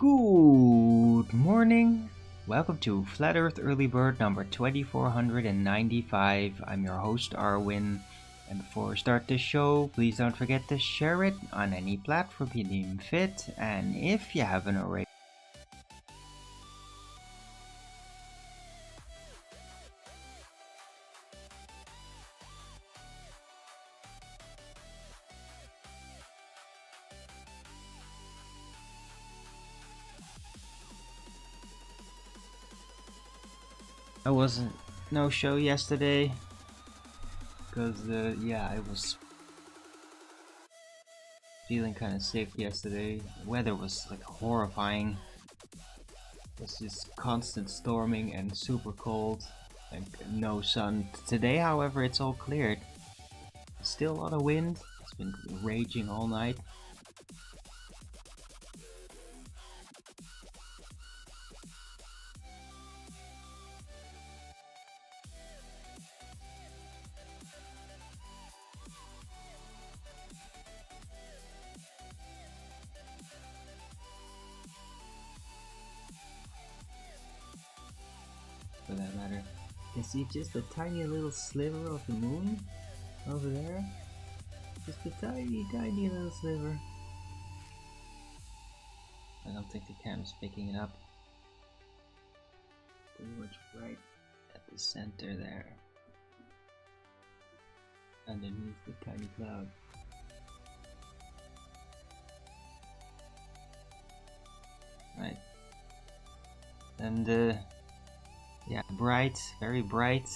Good morning. Welcome to Flat Earth Early Bird number 2495. I'm your host Arwin. And before we start the show, please don't forget to share it on any platform you deem fit. And if you haven't already, I wasn't no show yesterday because I was feeling kind of sick yesterday. The weather was like horrifying. It was just constant storming and super cold and no sun. Today, however, it's all cleared. Still a lot of wind. It's been raging all night. For that matter. You see just a tiny little sliver of the moon over there? Just a tiny, tiny little sliver. I don't think the camera's picking it up. Pretty much right at the center there. Underneath the tiny cloud. Right. And yeah, bright, very bright.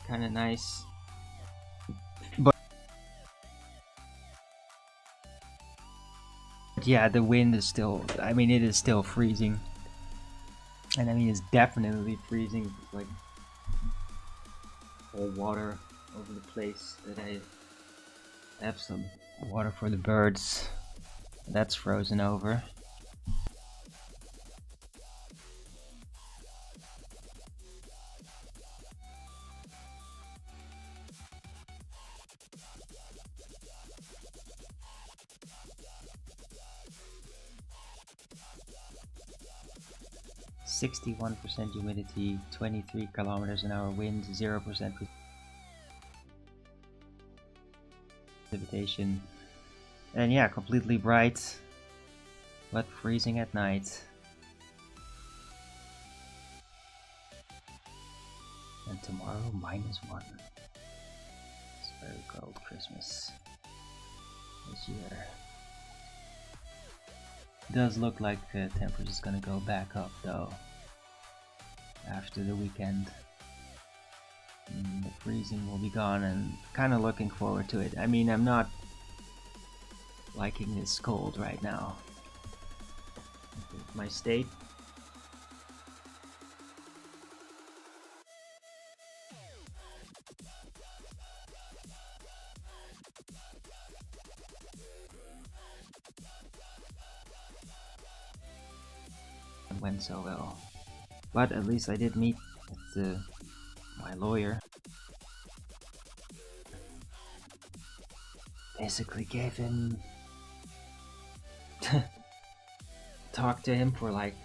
Kind of nice. But yeah, the wind is still, it is still freezing. And it's definitely freezing. It's like all water over the place. That I have some water for the birds. That's frozen over. %61% humidity, 23 kilometers an hour wind, 0% precipitation, and yeah, completely bright, but freezing at night. And tomorrow, -1. It's very cold Christmas this year. Does look like the temperature is gonna go back up though after the weekend. The freezing will be gone, and kind of looking forward to it. I'm not liking this cold right now. My state. Went so well, but at least I did meet my lawyer. Basically gave him talked to him for like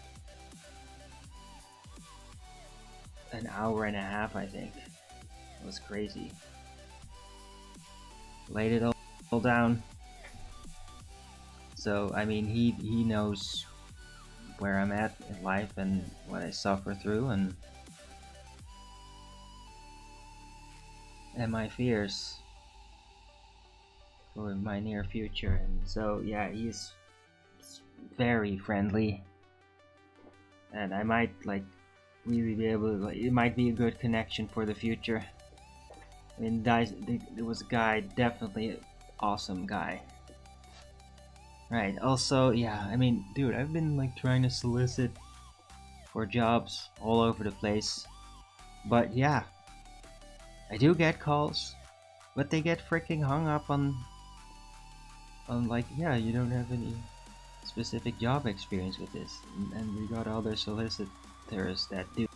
an hour and a half, I think. It was crazy. Laid it all down. So he knows where I'm at in life and what I suffer through and my fears for my near future. And so yeah, he's very friendly, and I might really be able to, it might be a good connection for the future. There was a guy, definitely an awesome guy. Right, also, yeah, dude, I've been trying to solicit for jobs all over the place, but yeah, I do get calls, but they get freaking hung up on yeah, you don't have any specific job experience with this, and we got other solicitors that do.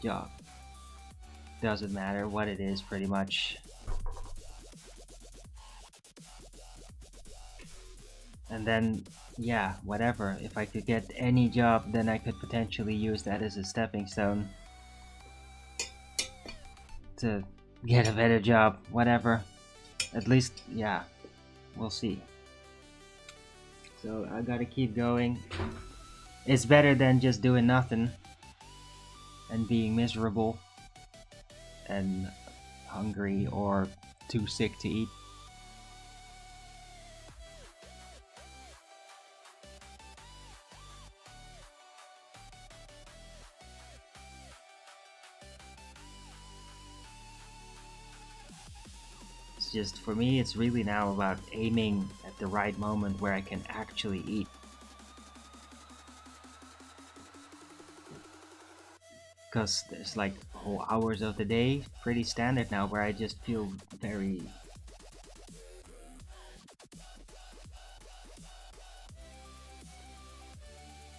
job. Doesn't matter what it is, pretty much. And then, yeah, whatever. If I could get any job, then I could potentially use that as a stepping stone to get a better job, whatever. At least, yeah, we'll see. So I gotta keep going. It's better than just doing nothing and being miserable and hungry or too sick to eat. It's just, for me, it's really now about aiming at the right moment where I can actually eat. Because there's like whole hours of the day, pretty standard now, where I just feel very...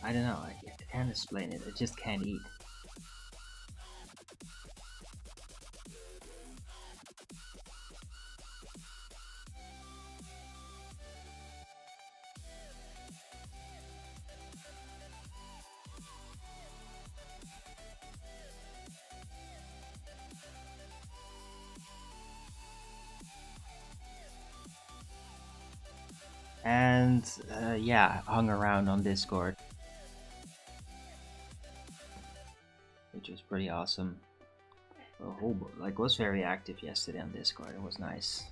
I don't know, I can't explain it, I just can't eat. And yeah, hung around on Discord, which was pretty awesome. Was very active yesterday on Discord. It was nice.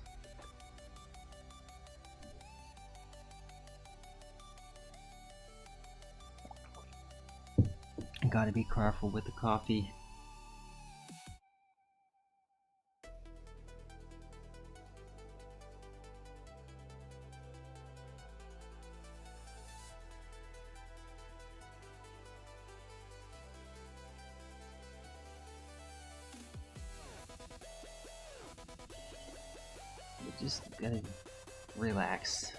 Gotta be careful with the coffee. Just gotta relax.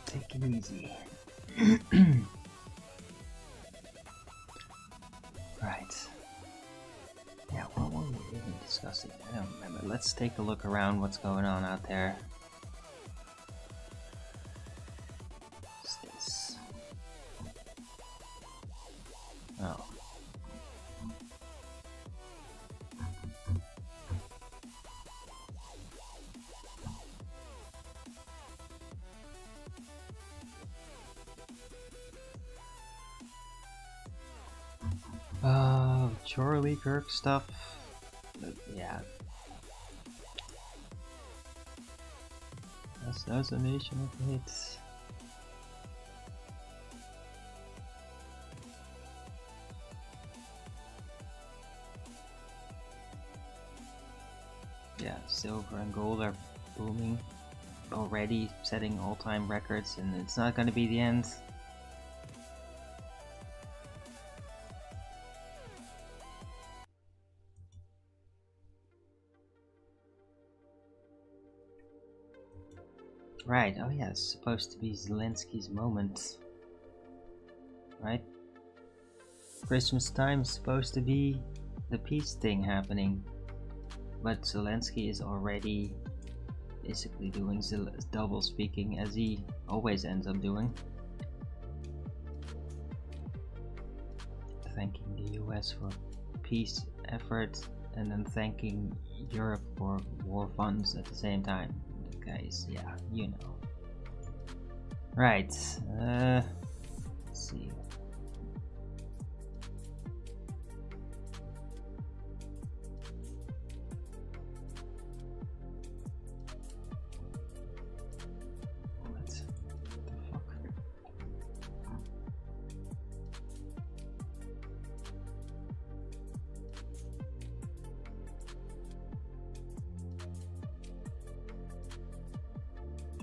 Take it easy. Right. Yeah, what were we even discussing? I don't remember. Let's take a look around what's going on out there. What's this? Oh. Charlie Kirk stuff. Yeah. Assassination of hits. Yeah, silver and gold are booming already, setting all-time records, and it's not gonna be the end. Right, oh yeah, it's supposed to be Zelensky's moment. Right? Christmas time is supposed to be the peace thing happening. But Zelensky is already basically doing double speaking, as he always ends up doing. Thanking the US for peace efforts, and then thanking Europe for war funds at the same time. Guys, yeah, you know. Right, let's see. What the fuck?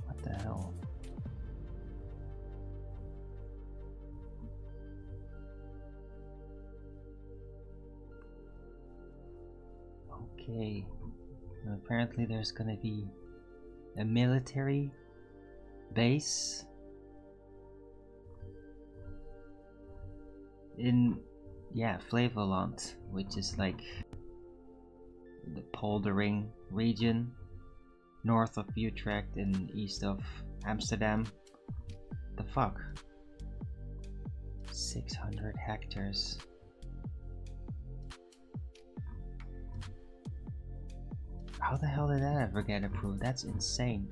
What the hell? Okay, apparently there's gonna be a military base in, yeah, Flevoland, which is like the poldering region north of Utrecht and east of Amsterdam. The fuck? 600 hectares. How the hell did that ever get approved? That's insane.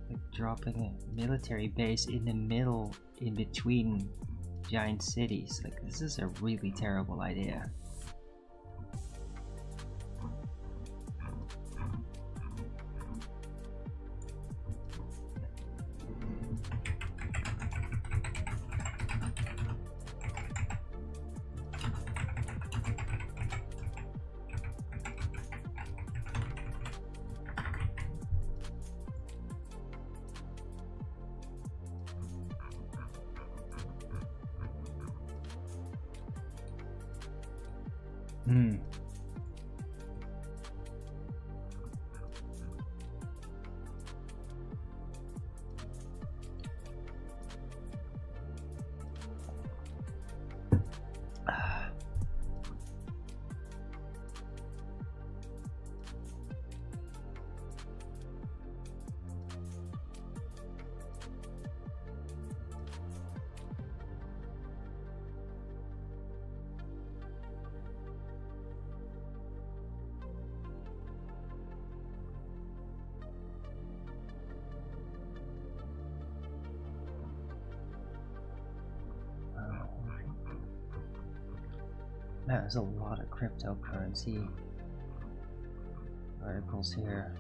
Like dropping a military base in the middle, in between giant cities. Like, this is a really terrible idea. Hmm. Man, there's a lot of cryptocurrency articles here.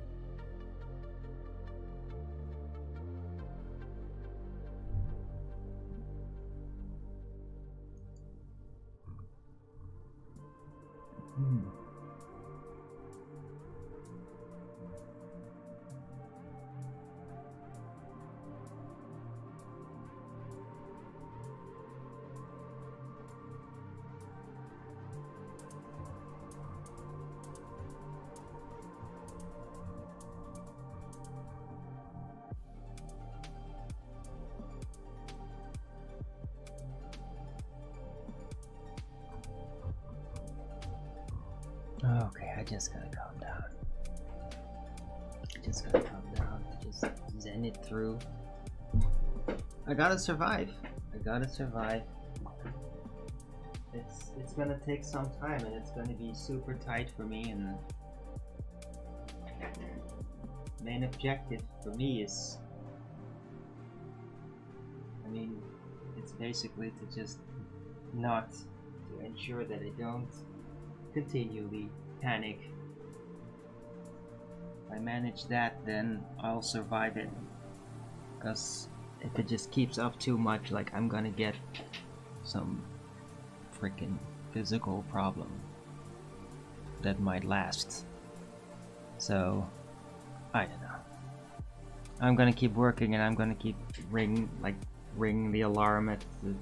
Okay, I just gotta calm down. Just zen it through. I gotta survive. It's gonna take some time, and it's gonna be super tight for me, and the main objective for me is, it's basically to just not to ensure that I don't continually panic. If I manage that, then I'll survive it. Because if it just keeps up too much, like, I'm gonna get some freaking physical problem that might last. So, I don't know. I'm gonna keep working, and I'm gonna keep ring the alarm at the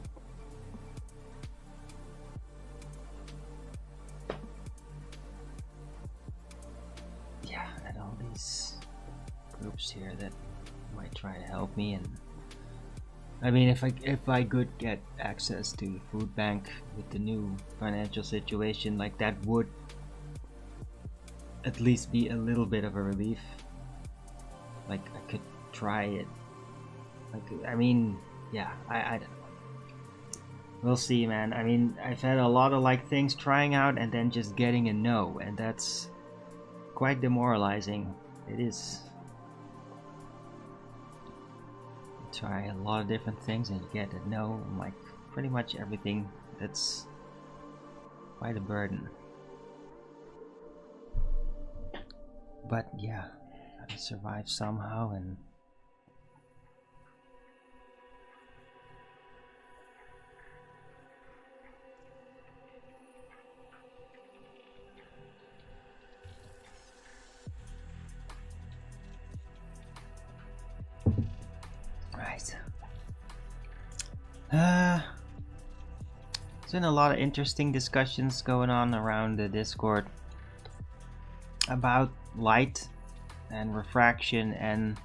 groups here that might try to help me. And if I could get access to the food bank with the new financial situation, like, that would at least be a little bit of a relief. Like, I could try it. Like, I don't know. We'll see, man. I've had a lot of things trying out and then just getting a no, and that's quite demoralizing. It is. You try a lot of different things and you get a no, like pretty much everything. That's quite a burden. But yeah, I survive somehow, and right. There's been a lot of interesting discussions going on around the Discord about light and refraction, and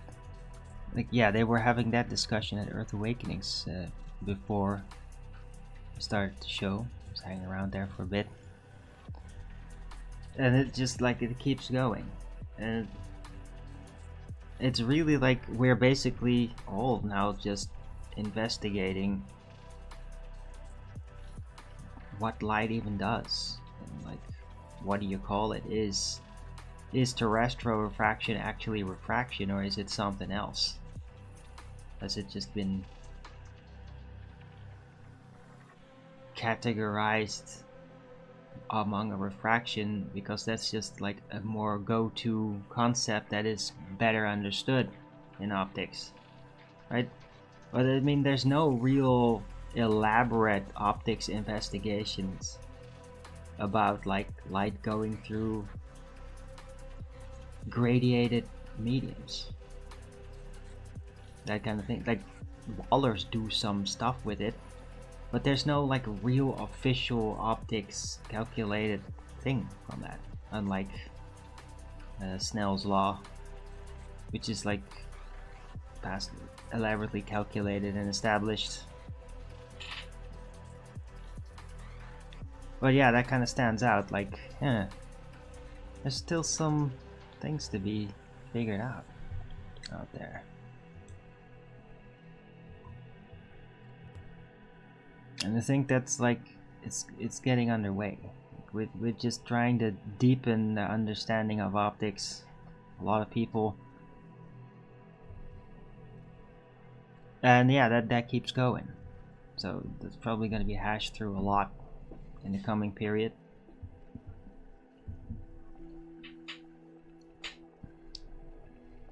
they were having that discussion at Earth Awakenings before I started the show. I was hanging around there for a bit. And it just like it keeps going. And it's really like we're basically all now just investigating what light even does. And like, what do you call it? Is terrestrial refraction actually refraction, or is it something else? Has it just been categorized among a refraction because that's just like a more go-to concept that is better understood in optics, right? But I mean, there's no real elaborate optics investigations about like light going through gradiated mediums, that kind of thing. Like Wallers do some stuff with it, but there's no like real official optics calculated thing from that, unlike Snell's law, which is like past elaborately calculated and established. But yeah, that kind of stands out. Like, there's still some things to be figured out there. And I think that's like it's getting underway. We're just trying to deepen the understanding of optics. A lot of people, and yeah, that keeps going. So that's probably going to be hashed through a lot in the coming period.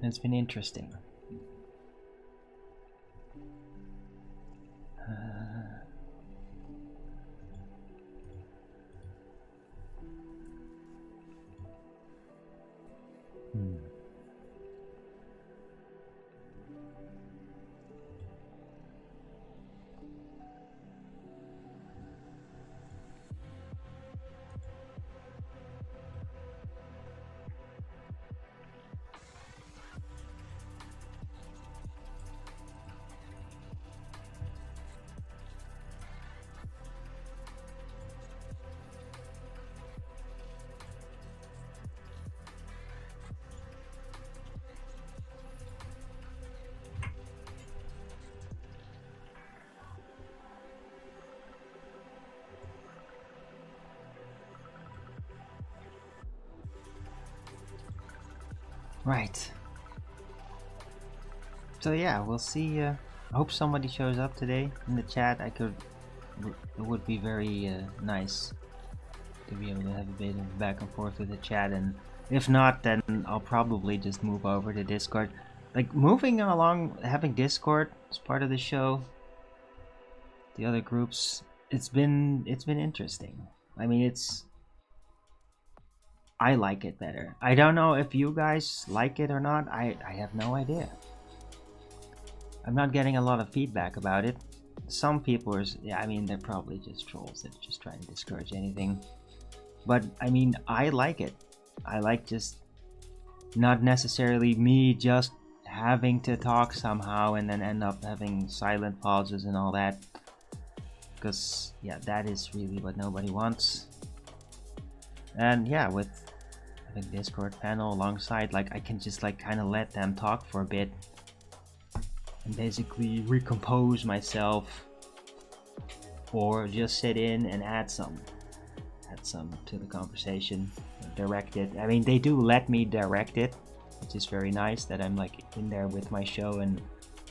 It's been interesting. Right. So yeah, we'll see. I hope somebody shows up today in the chat. It would be very nice to be able to have a bit of back and forth with the chat, and if not, then I'll probably just move over to Discord. Like moving along, having Discord as part of the show, the other groups, it's been interesting. I mean, I like it better. I don't know if you guys like it or not. I have no idea. I'm not getting a lot of feedback about it. Some people are, yeah, I mean, they're probably just trolls that are just trying to discourage anything. But I mean, I like it. I like just not necessarily me just having to talk somehow and then end up having silent pauses and all that. Because yeah, that is really what nobody wants. And yeah, with having Discord panel alongside, like I can just like kind of let them talk for a bit and basically recompose myself, or just sit in and add some to the conversation, direct it. I mean, they do let me direct it, which is very nice that I'm like in there with my show, and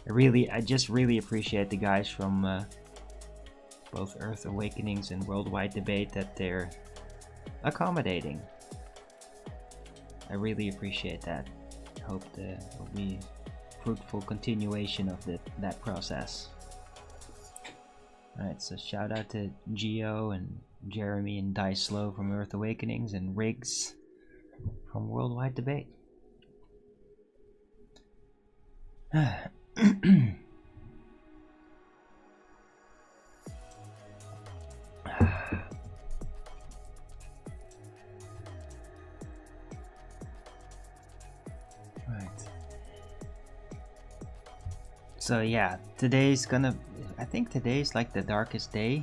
I just really appreciate the guys from both Earth Awakenings and Worldwide Debate that they're accommodating. I really appreciate that. I hope there will be fruitful continuation of that process. Alright, so shout out to Geo and Jeremy and Dice Slow from Earth Awakenings and Riggs from Worldwide Debate. So yeah, today's gonna, think today's like the darkest day.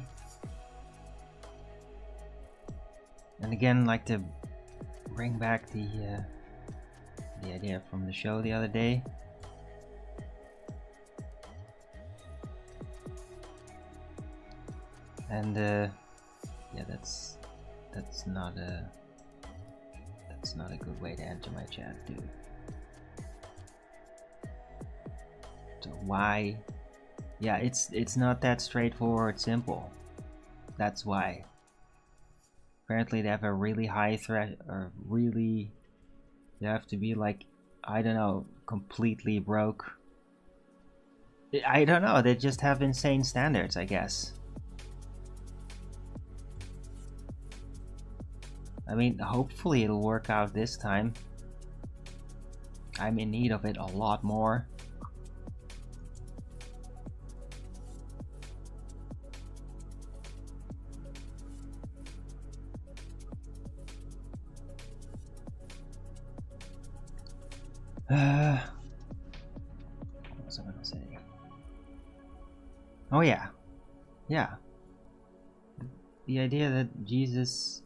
And again, like to bring back the idea from the show the other day. And yeah, that's not a good way to enter my chat, dude. So why? Yeah, it's not that straightforward simple. That's why. Apparently they have a really high threat, or really, you have to be like, I don't know, completely broke. I don't know, they just have insane standards, I guess. I mean, hopefully it'll work out this time. I'm in need of it a lot more. What was I gonna say? Oh yeah. Yeah. The idea that Jesus,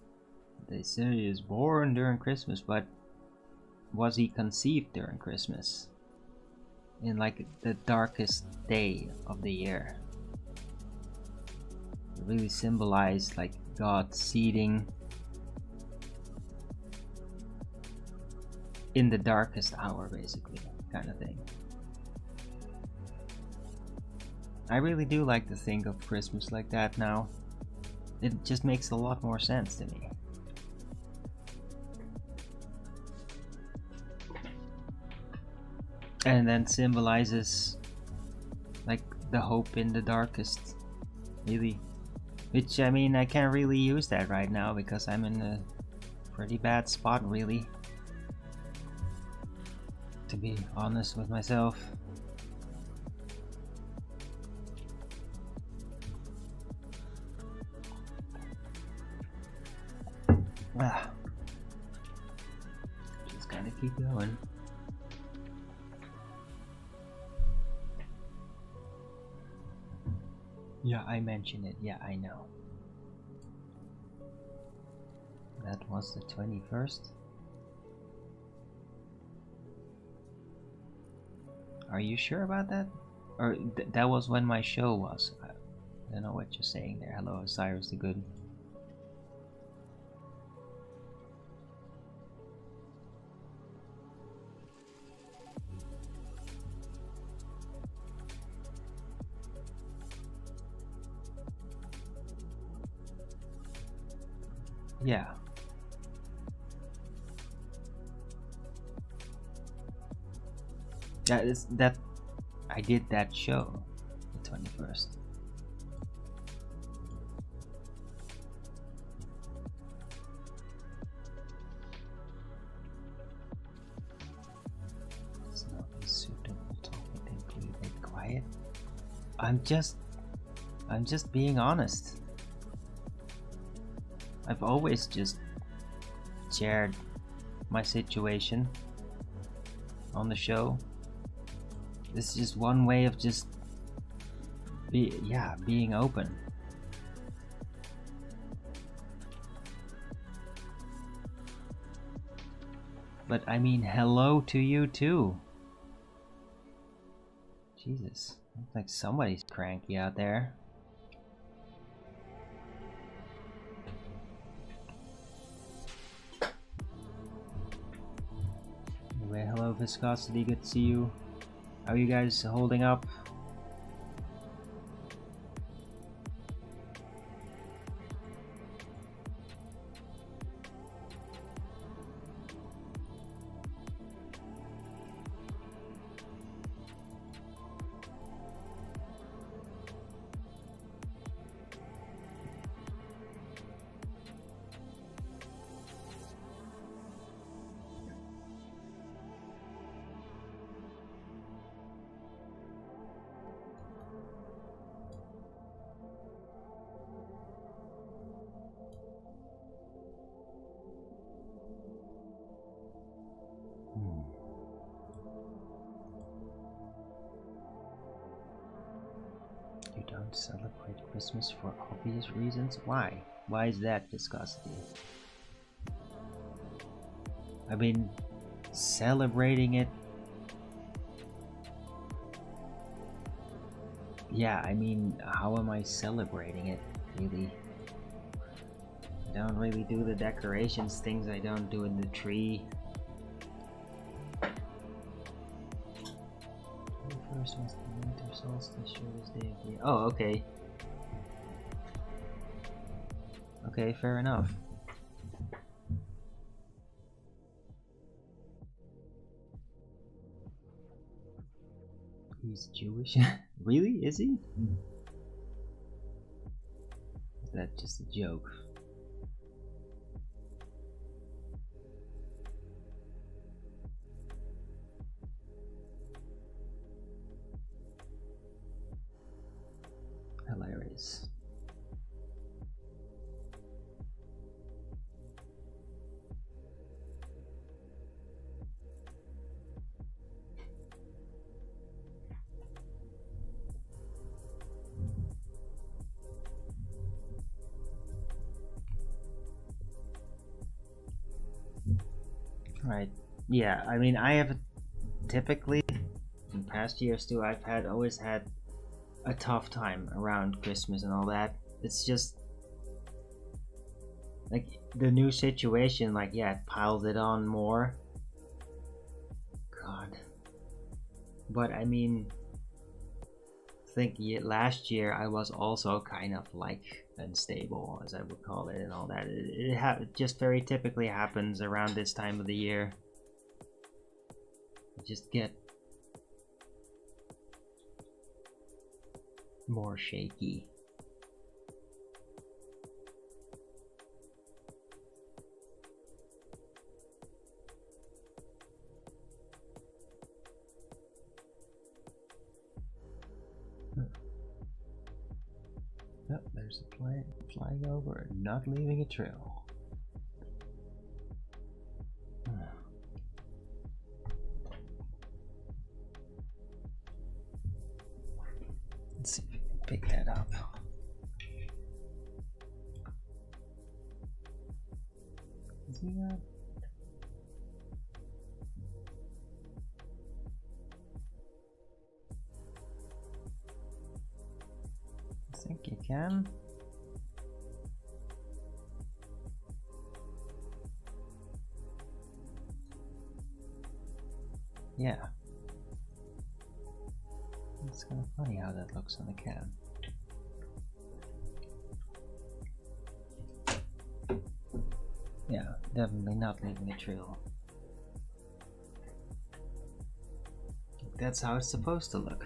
they say, is born during Christmas, but was he conceived during Christmas? In like the darkest day of the year. It really symbolized like God seating in the darkest hour, basically, kind of thing. I really do like to think of Christmas like that now. It just makes a lot more sense to me. And then symbolizes like the hope in the darkest, really. Which, I mean, I can't really use that right now because I'm in a pretty bad spot, really. To be honest with myself. Just gotta keep going. Yeah, I mentioned it. Yeah, I know. That was the 21st. Are you sure about that? Or that was when my show was? I don't know what you're saying there. Hello, Cyrus the Good. Yeah. That I did that show, the 21st. It's not a suitable topic to include it quiet. I'm just being honest. I've always just shared my situation on the show. This is just one way of just being open. But I mean, hello to you too. Jesus, looks like somebody's cranky out there. Anyway, hello Viscosity, good to see you. How are you guys holding up? don't celebrate Christmas for obvious reasons? Why? Why is that viscosity? I mean, celebrating it. Yeah, I mean, how am I celebrating it, really? I don't really do the decorations, things I don't do in the tree. First was the winter solstice, shortest day of the year. Oh, okay. Okay, fair enough. He's Jewish? Really? Is he? Is that just a joke? Hilarious. Right. Yeah, I mean, I have typically in past years too, I've always had a tough time around Christmas and all that. It's just like the new situation, like, yeah, it piled it on more. God. But I mean, I think last year I was also kind of like unstable, as I would call it, and all that. It just very typically happens around this time of the year. I just get more shaky. Oh, there's a plane flying over and not leaving a trail. Let's see if we can pick that up. Is he not? I think you can. Yeah. It's kind of funny how that looks on the cam. Yeah, definitely not leaving a trail. That's how it's supposed to look.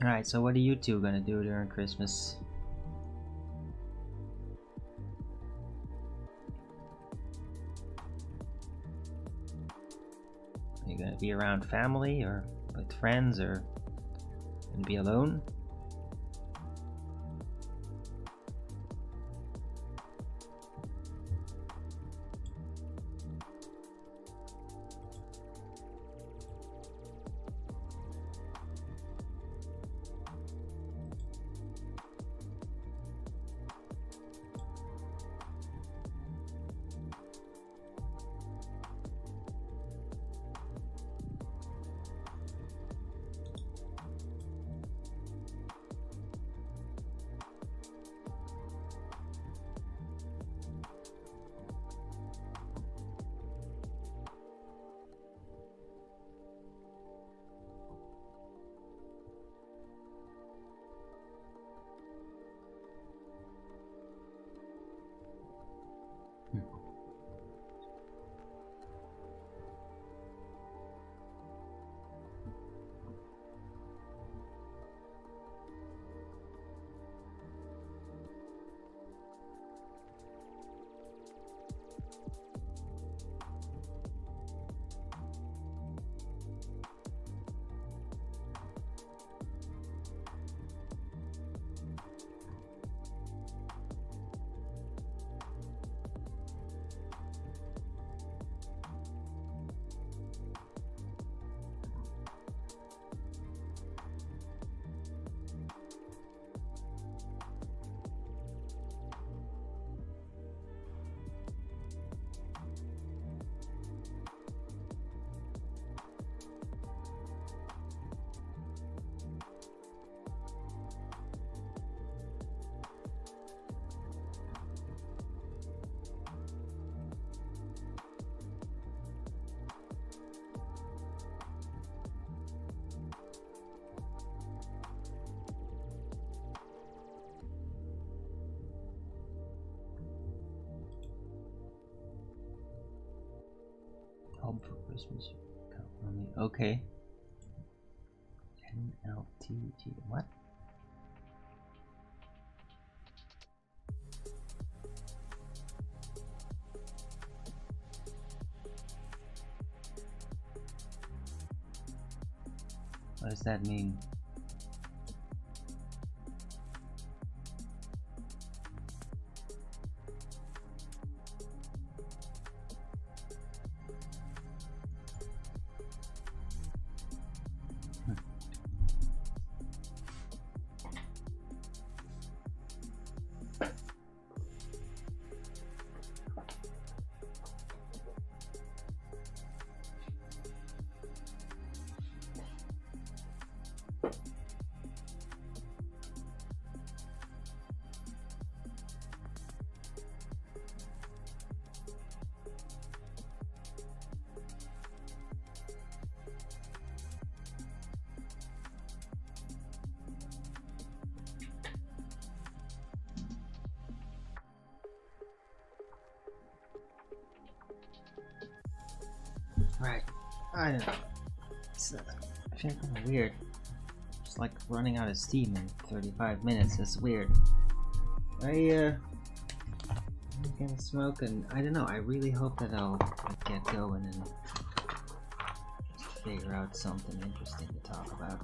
Alright, so what are you two gonna do during Christmas? Are you gonna be around family or with friends or gonna be alone? home for Christmas. Count on me. Okay. NLTG. What? What does that mean? Right. I don't know. I feel kind of weird. It's like running out of steam in 35 minutes. It's weird. I'm gonna smoke, and I don't know. I really hope that I'll get going and just figure out something interesting to talk about.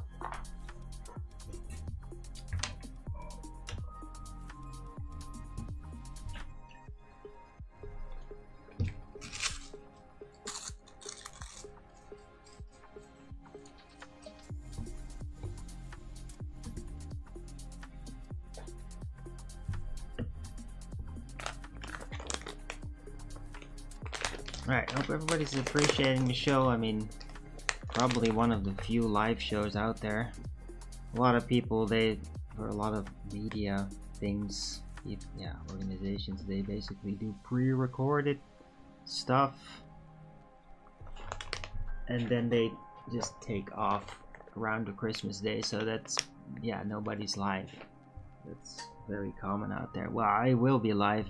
Right, hope everybody's appreciating the show. I mean, probably one of the few live shows out there. A lot of people, for a lot of media things, yeah, organizations, they basically do pre-recorded stuff. And then they just take off around the Christmas day, so that's, yeah, nobody's live. That's very common out there. Well, I will be live.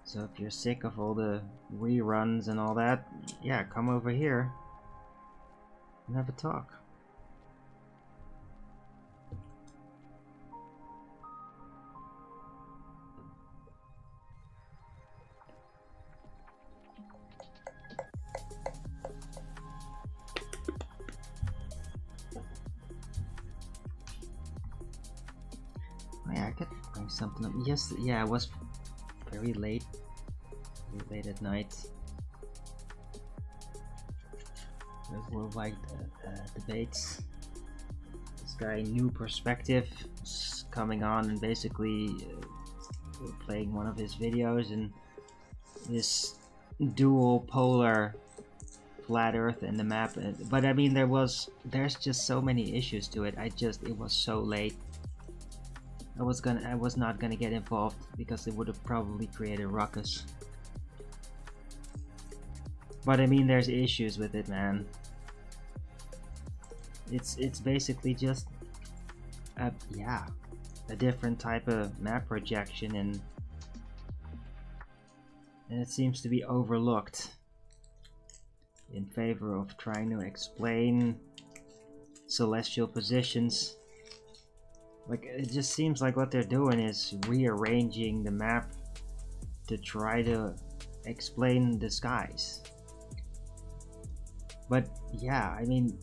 So if you're sick of all the reruns and all that, yeah, come over here and have a talk. Oh yeah, I could bring something up. Yes, yeah, it was very late at night. There's worldwide debates. This guy, New Perspective, is coming on and basically playing one of his videos, and this dual polar flat Earth and the map. But I mean, there's just so many issues to it. It was so late. I was not gonna get involved because it would have probably created a ruckus. But I mean, there's issues with it, man. It's basically just a different type of map projection, and it seems to be overlooked in favor of trying to explain celestial positions. Like, it just seems like what they're doing is rearranging the map to try to explain the skies. But yeah, I mean,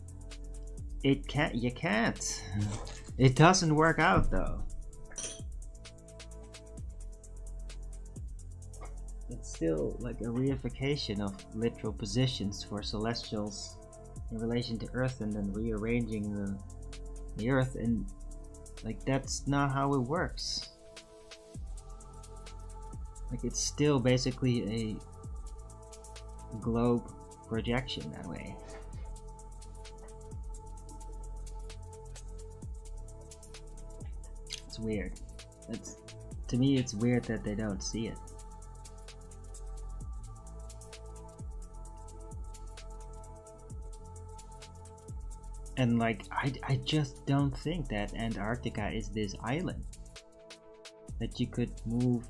you can't. It doesn't work out though. It's still like a reification of literal positions for celestials in relation to Earth, and then rearranging the Earth, and like, that's not how it works. Like, it's still basically a globe projection that way. It's weird. To me, it's weird that they don't see it. And like, I just don't think that Antarctica is this island that you could move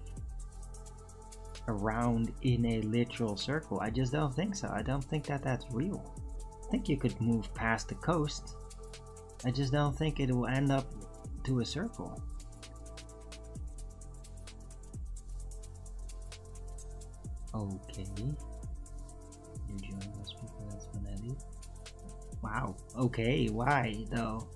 around in a literal circle. I just don't think so. I don't think that that's real. I think you could move past the coast. I just don't think it will end up to a circle. Okay. You join most people, that's when I leave. Wow. Okay, why though?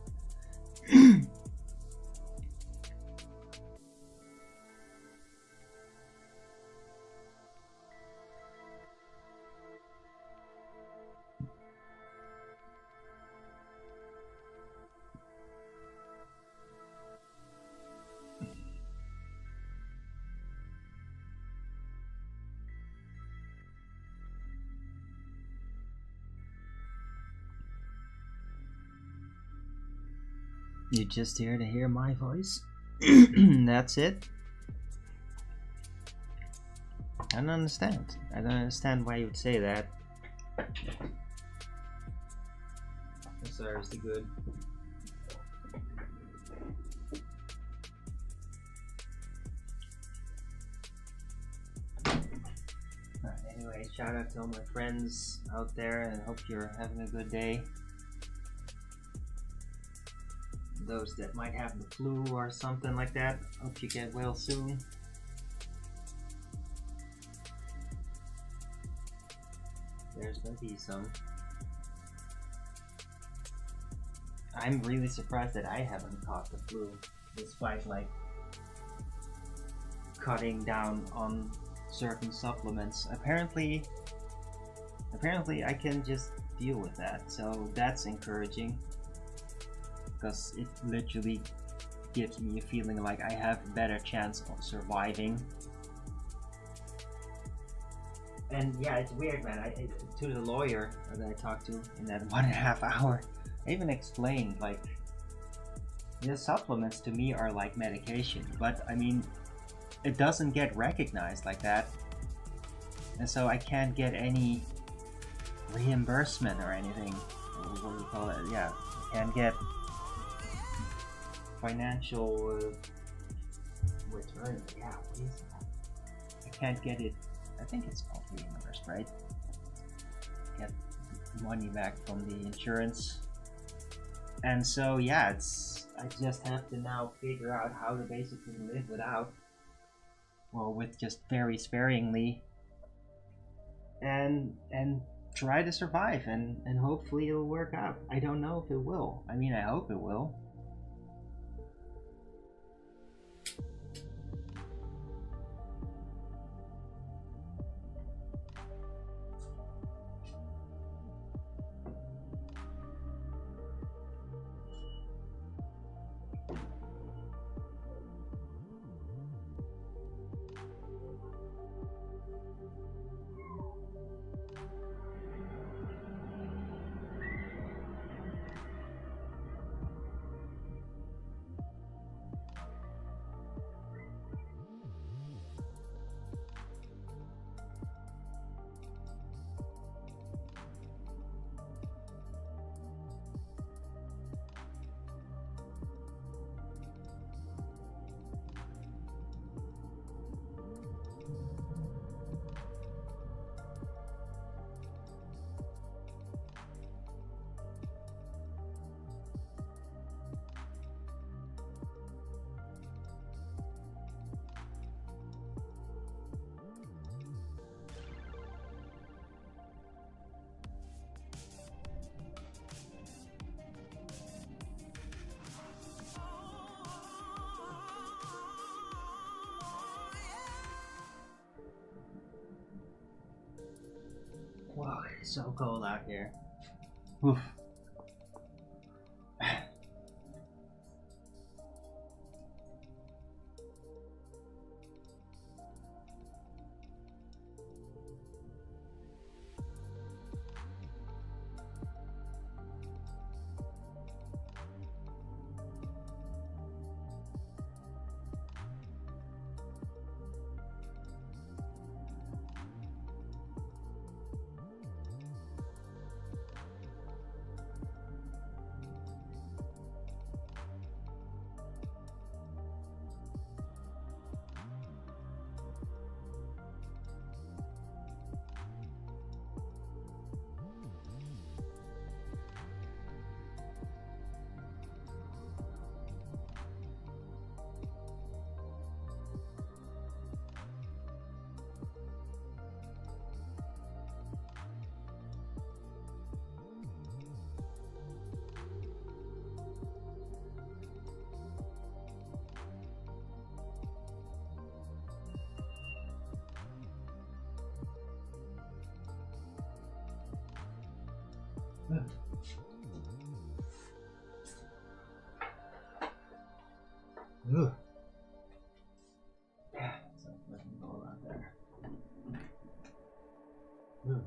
You're just here to hear my voice? That's it? I don't understand. I don't understand why you would say that. Sorry, is the good. Anyway, shout out to all my friends out there and hope you're having a good day. Those that might have the flu or something like that, hope you get well soon. There's gonna be some. I'm really surprised that I haven't caught the flu, despite like cutting down on certain supplements. Apparently I can just deal with that, so that's encouraging. Because it literally gives me a feeling like I have a better chance of surviving. And yeah, it's weird, man. To the lawyer that I talked to in that 1.5 hour, I even explained like the supplements to me are like medication, but I mean it doesn't get recognized like that, and so I can't get any reimbursement or anything. What do you call it? Yeah, I can't get financial return. Yeah, what is that? I can't get it. I think it's called reimbursed, right? Get money back from the insurance. And so yeah, I just have to now figure out how to basically live without, well, with just very sparingly, and try to survive, and hopefully it'll work out. I don't know if it will. I mean, I hope it will. Wow, it's so cold out here. Oof. Ugh. Yeah, it's like fucking cold out there. Ugh.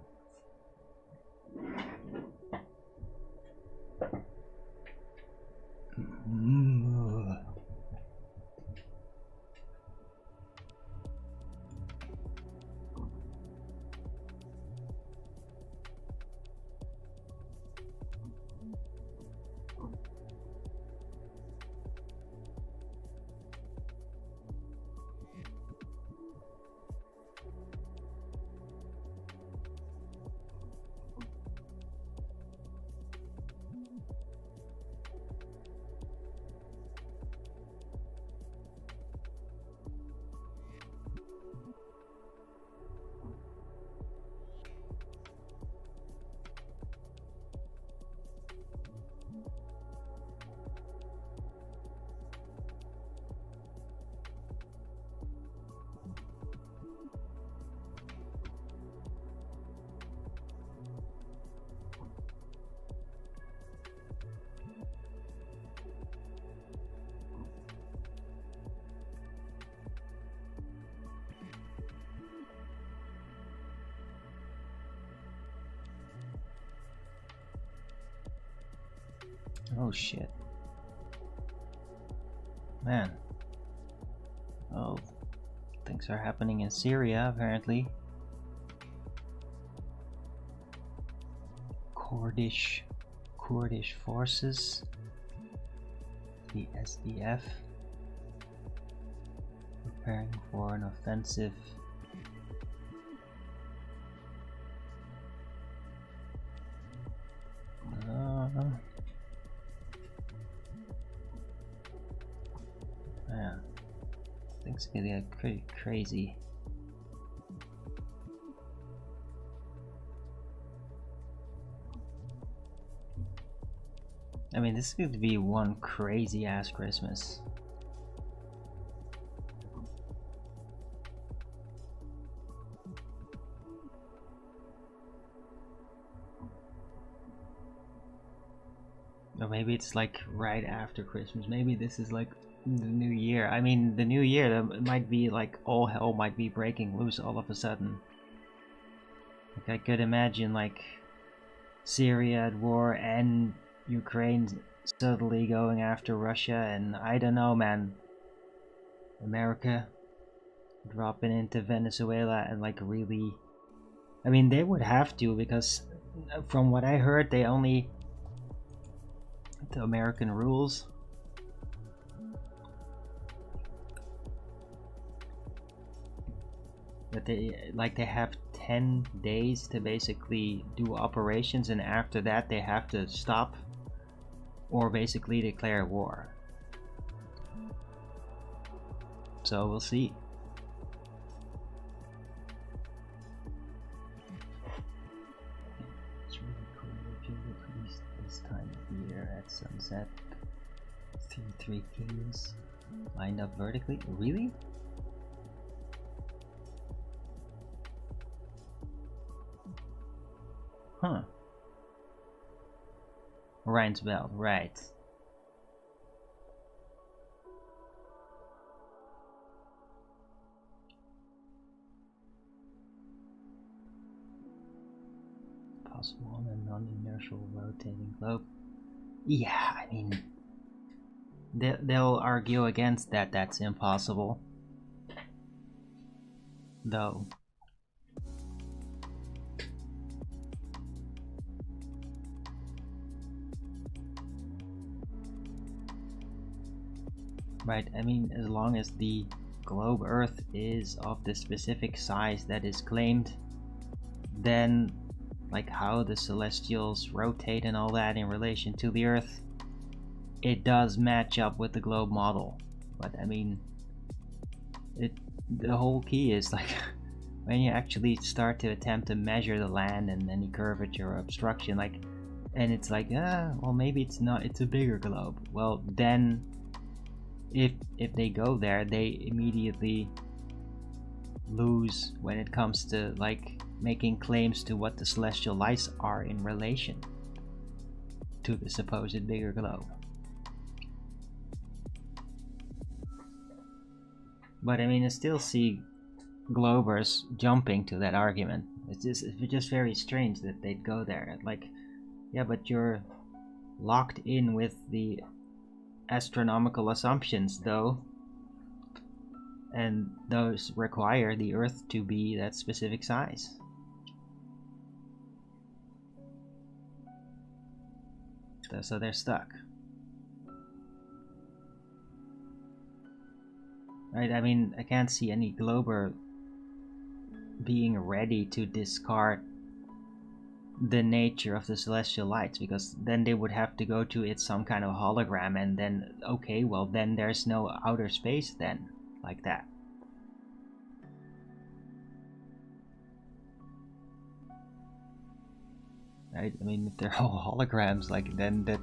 Oh shit. Man. Oh, things are happening in Syria apparently. Kurdish forces, the SDF, preparing for an offensive. Yeah, things get pretty crazy. I mean, this could be one crazy ass Christmas. Or maybe it's like right after Christmas. Maybe this is like the new year. I mean, the new year, there might be like all hell might be breaking loose all of a sudden. Like I could imagine like Syria at war and Ukraine suddenly going after Russia, and I don't know, man. America dropping into Venezuela and like really, I mean, they would have to, because from what I heard, they only, the American rules, that they have 10 days to basically do operations, and after that they have to stop or basically declare war. So we'll see. It's really cool if you look at this time of year at sunset. Three kings lined up vertically. Really? Huh. Ryan's belt, right. Possible on a non-inertial rotating globe. Yeah, I mean, they'll argue against that. That's impossible. Though. Right, I mean, as long as the globe Earth is of the specific size that is claimed, then like how the celestials rotate and all that in relation to the Earth, it does match up with the globe model. But I mean, the whole key is like when you actually start to attempt to measure the land and any curvature or obstruction, like, and it's like, well, maybe it's not, it's a bigger globe. Well, then if they go there, they immediately lose when it comes to like making claims to what the celestial lights are in relation. to the supposed bigger globe. But I mean, I still see globers jumping to that argument. It's just very strange that they'd go there. Like, yeah, but you're locked in with the astronomical assumptions, though, and those require the Earth to be that specific size. So they're stuck. Right, I mean, I can't see any glober being ready to discard the nature of the celestial lights, because then they would have to go to it some kind of hologram, and then, okay, well then there's no outer space then, like that. Right, I mean, if they're all holograms, like, then that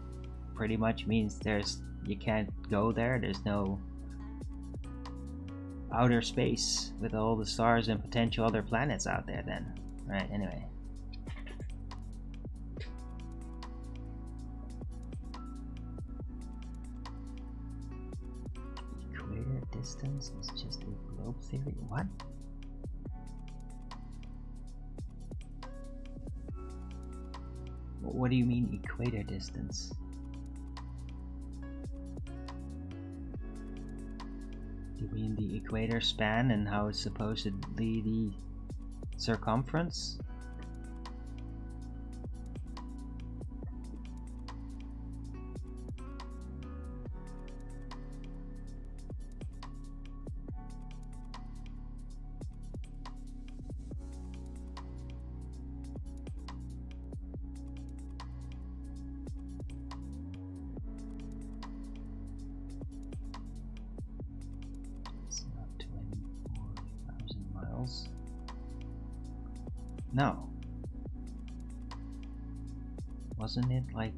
pretty much means you can't go there, there's no outer space with all the stars and potential other planets out there then. Right, anyway. Equator distance is just a globe theory? What? What do you mean equator distance? You mean the equator span and how it's supposedly the circumference? No. Wasn't it like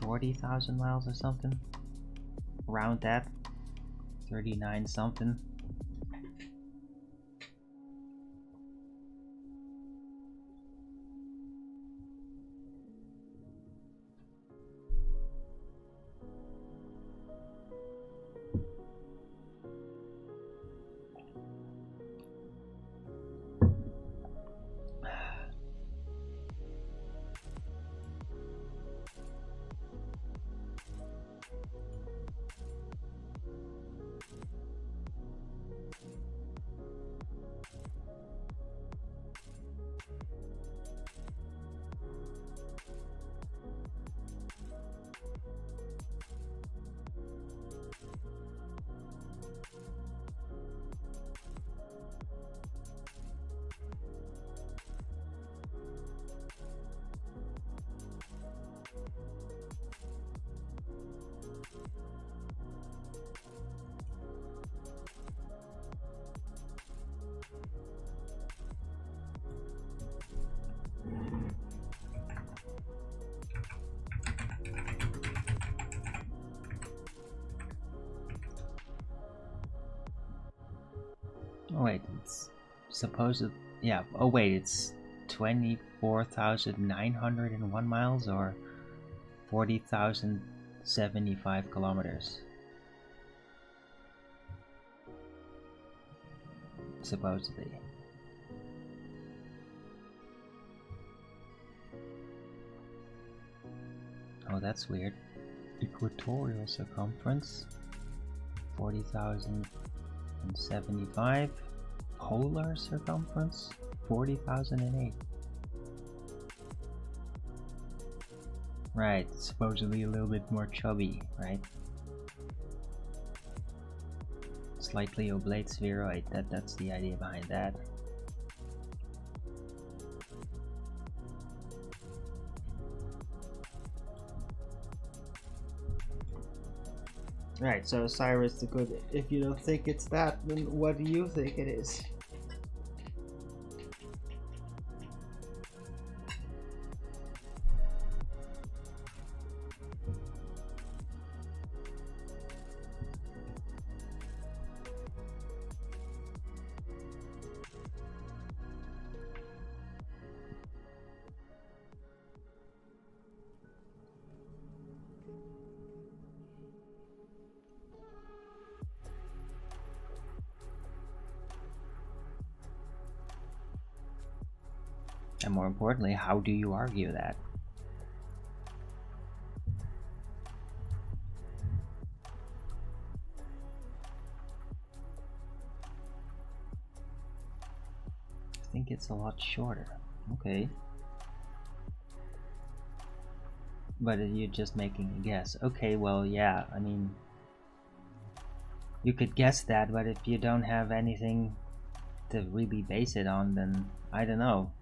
40,000 miles or something? Around that? 39 something? Oh wait, it's supposed, yeah, oh wait, it's 24,901 miles or 40,075 kilometers. Supposedly. Oh, that's weird. Equatorial circumference 40,075. Polar circumference 40,008. Right, supposedly a little bit more chubby, right? Slightly oblate spheroid, that's the idea behind that. Right, so Cyrus the Good, if you don't think it's that, then what do you think it is? And more importantly, how do you argue that? I think it's a lot shorter. Okay. But you're just making a guess. Okay, well, yeah, I mean, you could guess that, but if you don't have anything to really base it on, then I don't know.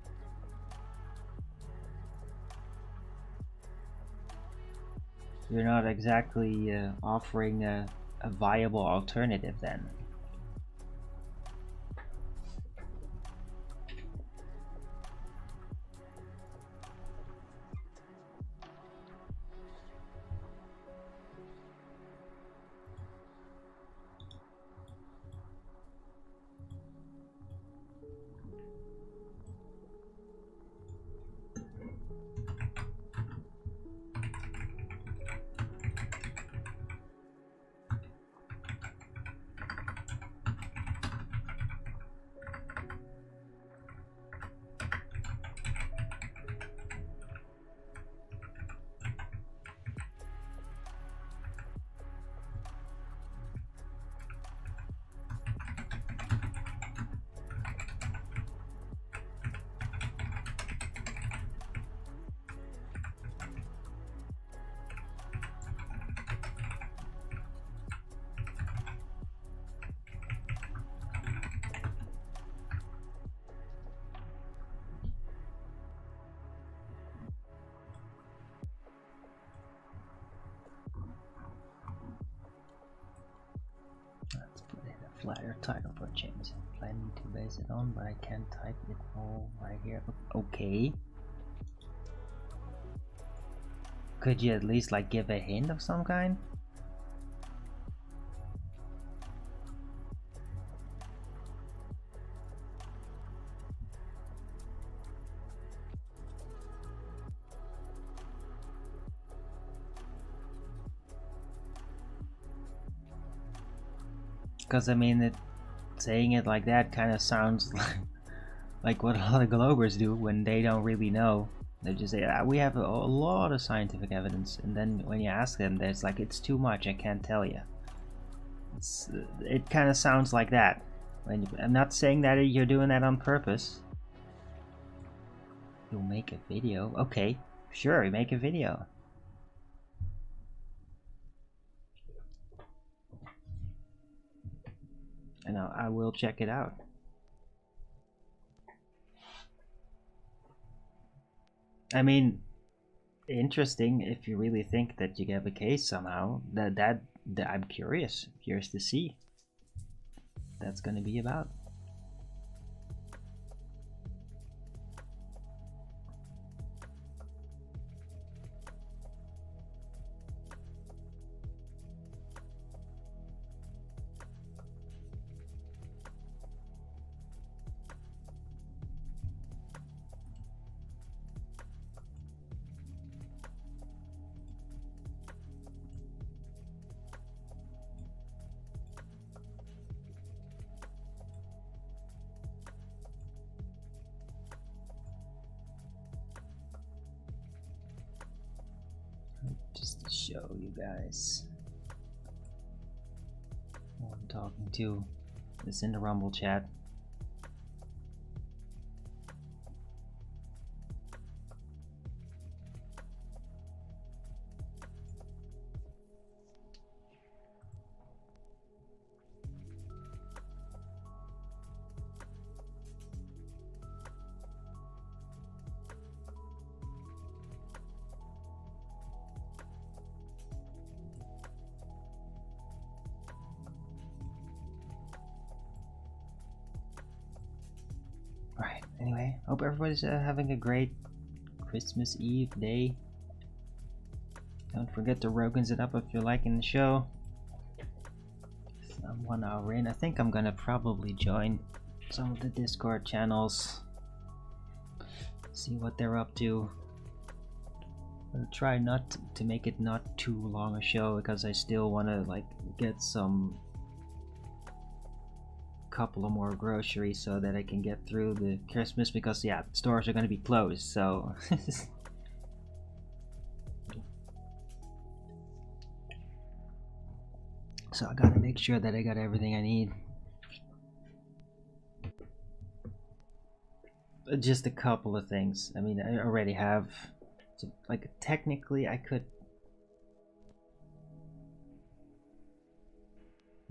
You're not exactly offering a viable alternative then. Let's put in a flatter title for change. Planning to base it on, but I can't type it all right here. Okay. Could you at least like give a hint of some kind? Because I mean, saying it like that kind of sounds like what a lot of Globers do when they don't really know. They just say, we have a lot of scientific evidence, and then when you ask them, there's like, it's too much, I can't tell you. It kind of sounds like that. I'm not saying that you're doing that on purpose. You'll make a video. Okay, sure, you make a video. And I will check it out. I mean, interesting if you really think that you have a case somehow. That I'm curious to see what that's going to be about. Just to show you guys who I'm talking to. It's in the Rumble chat. Alright, anyway, hope everybody's having a great Christmas Eve day. Don't forget to Rogan's it up if you're liking the show. I'm 1 hour in. I think I'm gonna probably join some of the Discord channels. See what they're up to. I'll try not to make it not too long a show because I still want to like get some couple of more groceries so that I can get through the Christmas, because yeah, stores are gonna be closed, so so I gotta make sure that I got everything I need. Just a couple of things. I mean, I already have, so, like, technically I could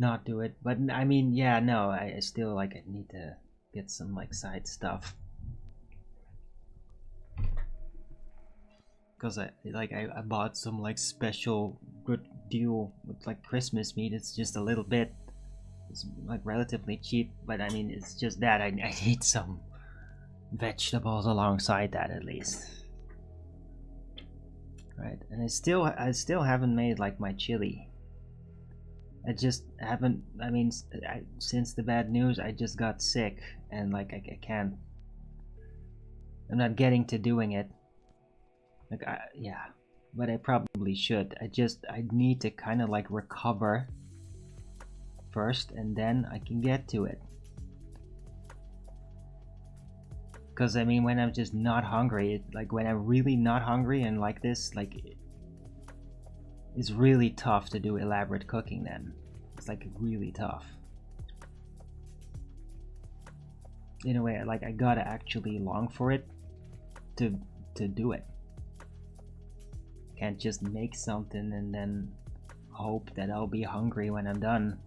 not do it, but I mean, yeah, no, I still, like, I need to get some, like, side stuff, because I bought some, like, special good deal with, like, Christmas meat. It's just a little bit, it's like relatively cheap, but I mean, it's just that I need some vegetables alongside that at least. Right, and I still haven't made, like, my chili. I just haven't. I mean, since the bad news, I just got sick, and like I can't. I'm not getting to doing it. Like, yeah, but I probably should. I need to kind of like recover first, and then I can get to it. Because I mean, when I'm just not hungry, like when I'm really not hungry and like this, like it's really tough to do elaborate cooking then. It's like really tough. In a way, like I gotta actually long for it to do it. Can't just make something and then hope that I'll be hungry when I'm done.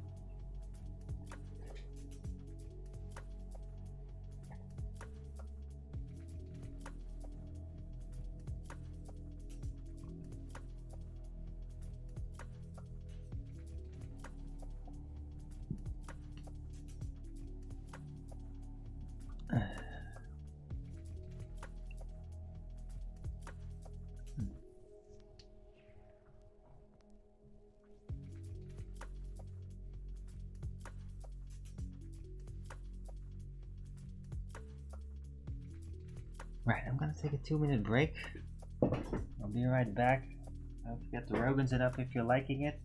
Right, I'm gonna take a 2-minute break. I'll be right back. Don't forget to Rogan's it up if you're liking it.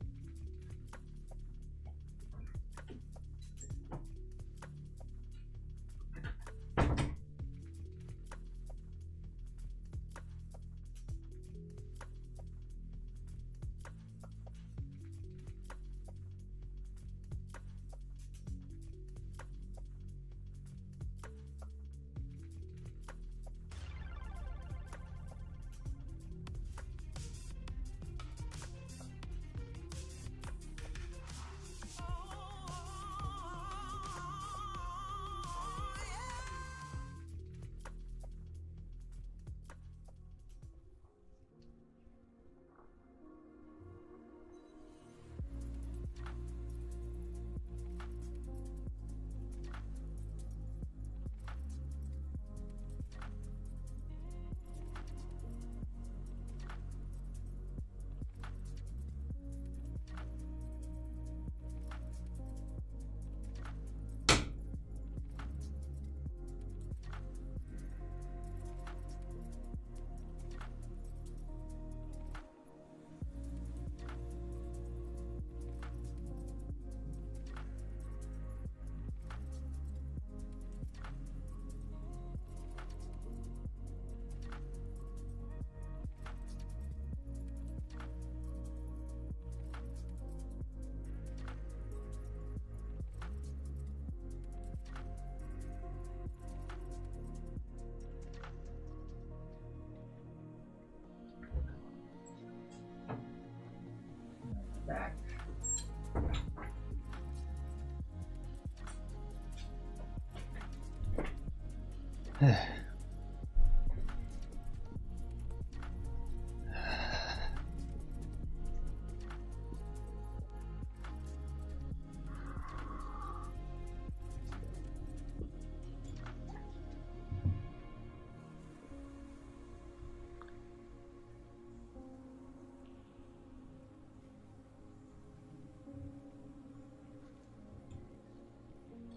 Back.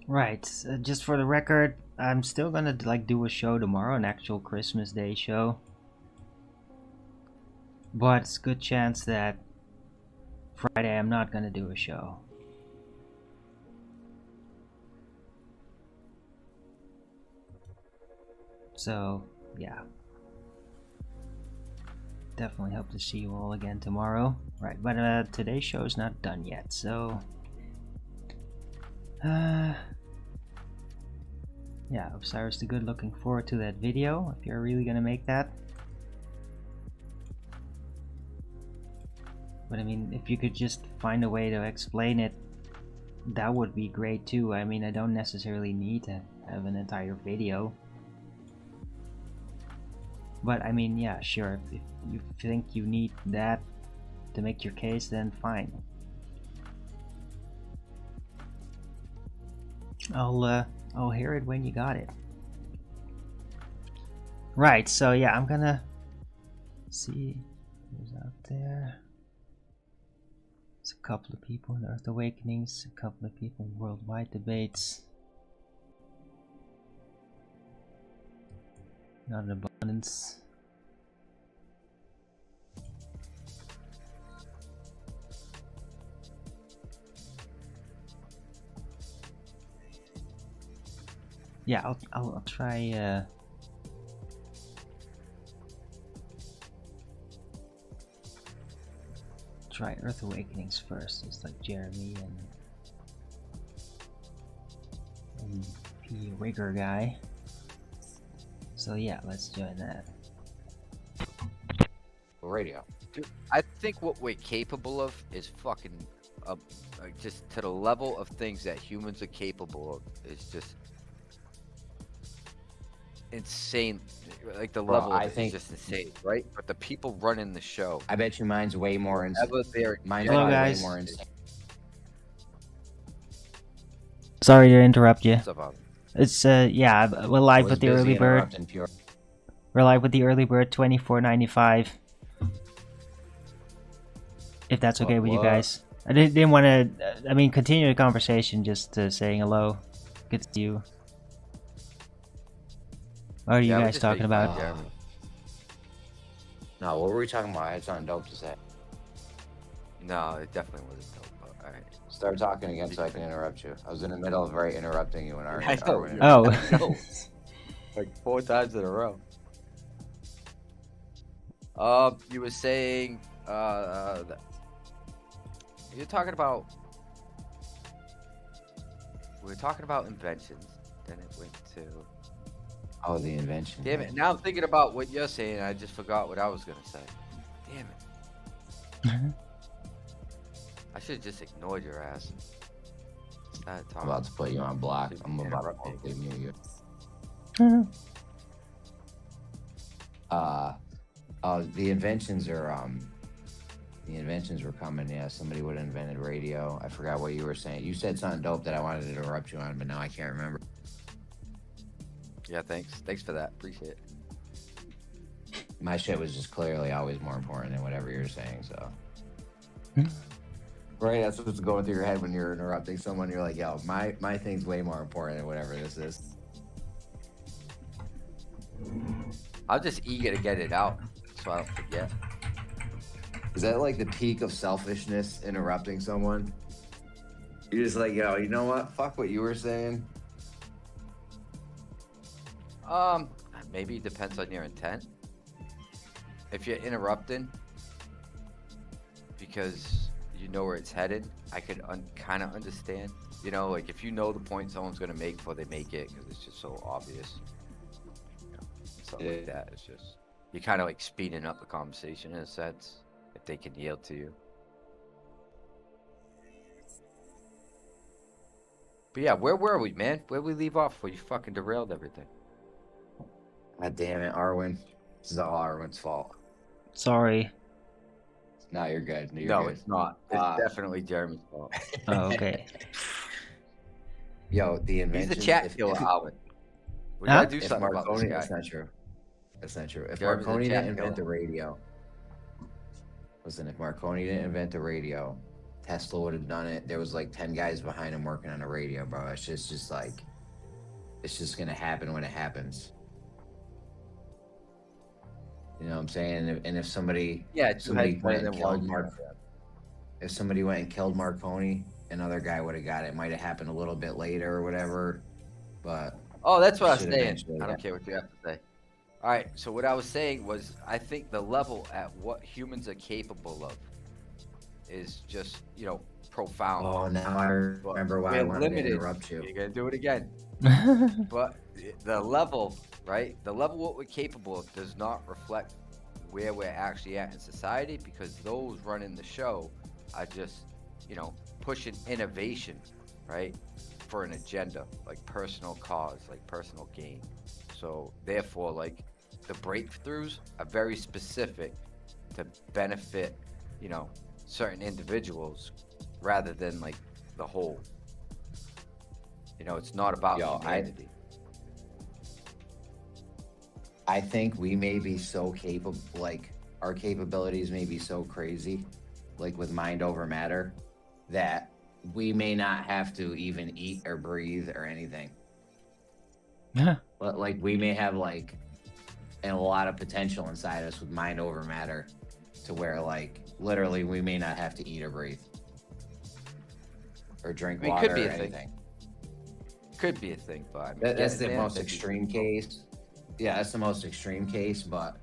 Right, just for the record, I'm still gonna like do a show tomorrow, an actual Christmas Day show. But it's a good chance that Friday I'm not gonna do a show. So yeah, definitely hope to see you all again tomorrow. Right, but today's show is not done yet, so yeah, Osiris the Good, looking forward to that video if you're really gonna make that. But I mean, if you could just find a way to explain it, that would be great too. I mean, I don't necessarily need to have an entire video. But I mean, yeah, sure, if you think you need that to make your case, then fine. I'll hear it when you got it. Right, so yeah, I'm gonna see who's out there. There's a couple of people in Earth Awakenings, a couple of people in Worldwide Debates. Not an abundance. Yeah, I'll try try Earth Awakenings first. It's like Jeremy and P Rigger guy. So yeah, let's join that. Radio. Dude, I think what we're capable of is fucking just to the level of things that humans are capable of is just insane. Like the level of it is just insane, right? But the people running the show, I bet you mine's way more insane. Mine's Hello, probably guys. way more insane. Sorry to interrupt you. what's up, Alan? It's yeah, we're I live was with the busy early bird. interrupting Pure. We're live with the early bird, $24.95. If that's okay with you What? guys. I didn't want to. I mean, continue the conversation. Just saying hello. Good to see you. What are you Yeah, we're guys just talking making fun about? of Jeremy. No, what were we talking about? I had something dope to say. No, it definitely wasn't dope. But all right. Start talking again so I can interrupt you. I was in the middle of interrupting you when I know. Arwen Oh. No. Like 4 times in a row. You were saying, you're talking about. We were talking about inventions. Then it went to. Oh, the invention. Damn it! Now I'm thinking about what you're saying. I just forgot what I was gonna say. Damn it! I should have just ignored your ass. Started I'm talking. about to put you on block. Should I'm be about interrupting. to mute you. The inventions are the inventions were coming. Yeah, somebody would have invented radio. I forgot what you were saying. You said something dope that I wanted to interrupt you on, but now I can't remember. Yeah, thanks. Thanks for that. Appreciate it. My shit was just clearly always more important than whatever you're saying. So. Right, that's what's going through your head when you're interrupting someone. You're like, yo, my thing's way more important than whatever this is. I'm just eager to get it out, so I don't forget. Is that like the peak of selfishness, interrupting someone? You're just like, yo, you know what? Fuck what you were saying. Maybe it depends on your intent. If you're interrupting because you know where it's headed, I could kind of understand. You know, like if you know the point someone's gonna make before they make it, because it's just so obvious. You know, something like that. It's just you're kind of like speeding up the conversation in a sense if they can yield to you. But yeah, where were we, man? Where'd we leave off where you fucking derailed everything? God damn it, Arwen. This is all Arwen's fault. Sorry. No, you're good. You're No, good. it's not. It's definitely Jeremy's fault. Oh, okay. Yo, the He's invention. the chat killer, Howard. We Huh? gotta do If something about this Marconi, guy. that's not true. That's not true. If Jeremy's a Marconi chat didn't invent the killer. radio, listen, if Marconi didn't invent the radio, Tesla would have done it. There was like 10 guys behind him working on a radio, bro. It's just like, it's just gonna happen when it happens. You know what I'm saying? And if somebody, Yeah, somebody went and killed if somebody went and killed Marconi, another guy would have got it. It might have happened a little bit later or whatever, but Oh, that's what I was should saying. eventually I don't happen. care what you have to say. All right. So what I was saying was, I think the level at what humans are capable of is just, profound. Oh, now I But remember why I we're wanted to limited. interrupt you. You're gonna do it again. But the level, right? The level what we're capable of does not reflect where we're actually at in society, because those running the show are just, pushing innovation, right? For an agenda, like personal cause, like personal gain. So therefore, like, the breakthroughs are very specific to benefit, you know, certain individuals rather than like the whole. It's not about Yo, humanity. I think we may be so capable, like our capabilities may be so crazy, like with mind over matter, that we may not have to even eat or breathe or anything. But like we may have like a lot of potential inside us with mind over matter, to where like literally we may not have to eat or breathe or drink I mean, water could be or a thing. anything. Could be a thing, but I mean, That's getting the there, most that'd be extreme pretty cool. case. Yeah, that's the most extreme case, but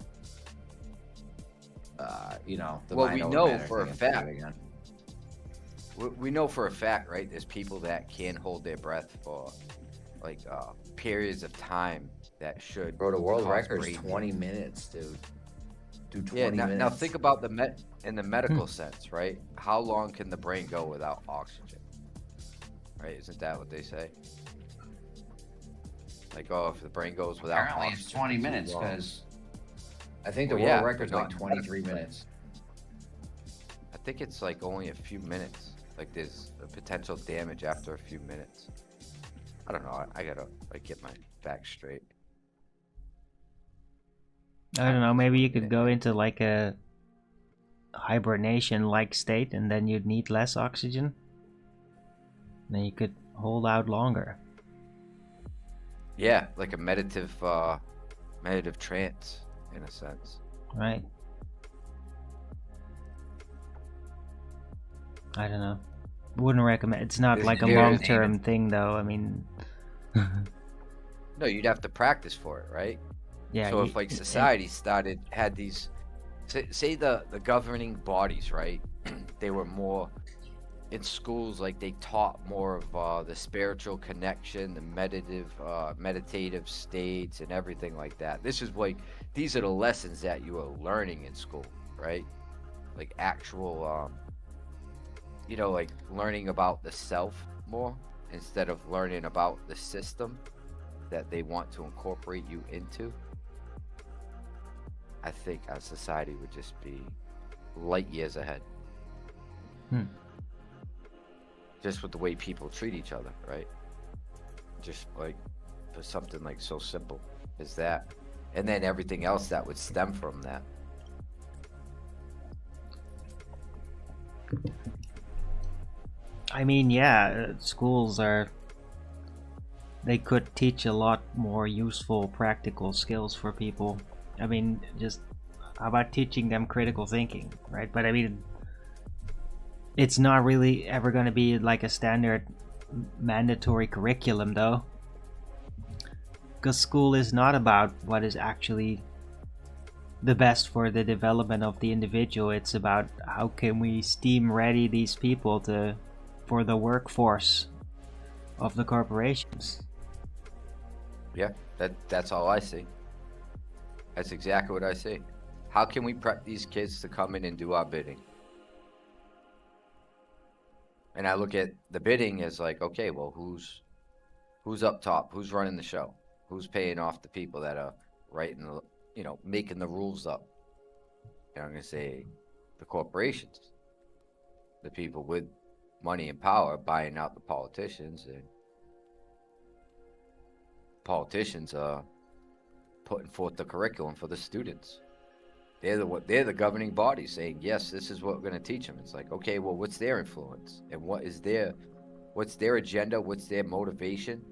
the Well, mind we over know matter for a thing, I'm thinking fact. again. We know for a fact, right? There's people that can hold their breath for like periods of time that should Bro, the world cause record's brain 20 damage. minutes, dude. Do 20 Yeah. minutes. Now think about in the medical sense, right? How long can the brain go without oxygen? Right? Isn't that what they say? Like, oh, if the brain goes without Apparently oxygen it's 20 for too minutes long. because I think the Well, world yeah, but record's like not in 23 medical minutes. I think it's like only a few minutes. Like there's a potential damage after a few minutes. I don't know. I gotta like get my facts straight. I don't know, Just maybe you looking could at go it. into like a hibernation like state and then you'd need less oxygen. Then you could hold out longer. Yeah, like a meditative trance in a sense. Right. I don't know. Wouldn't recommend. It's not like a There is long-term thing, though. I mean, No, you'd have to practice for it, right? yeah. So if like society had these, say the governing bodies, right? They were more in schools, like they taught more of the spiritual connection, the meditative states, and everything like that. This is like these are the lessons that you are learning in school, right? Like actual, like learning about the self more instead of learning about the system that they want to incorporate you into. I think our society would just be light years ahead. Just with the way people treat each other, right? Just like for something like so simple as that. And then everything else that would stem from that. I mean, yeah. Schools are. They could teach a lot more useful, practical skills for people. I mean, just how about teaching them critical thinking, right? But I mean, it's not really ever going to be like a standard mandatory curriculum, though. Because school is not about what is actually the best for the development of the individual. It's about how can we steam ready these people for the workforce of the corporations. Yeah, that's all I see. That's exactly what I see. How can we prep these kids to come in and do our bidding? And I look at the bidding as like, okay, well, who's up top? Who's running the show? Who's paying off the people that are writing making the rules up? And I'm gonna say the corporations, the people with money and power buying out the politicians, and politicians are putting forth the curriculum for the students. They're the governing body saying, yes, this is what we're going to teach them. It's like, okay, well, what's their influence and what's their agenda? What's their motivation?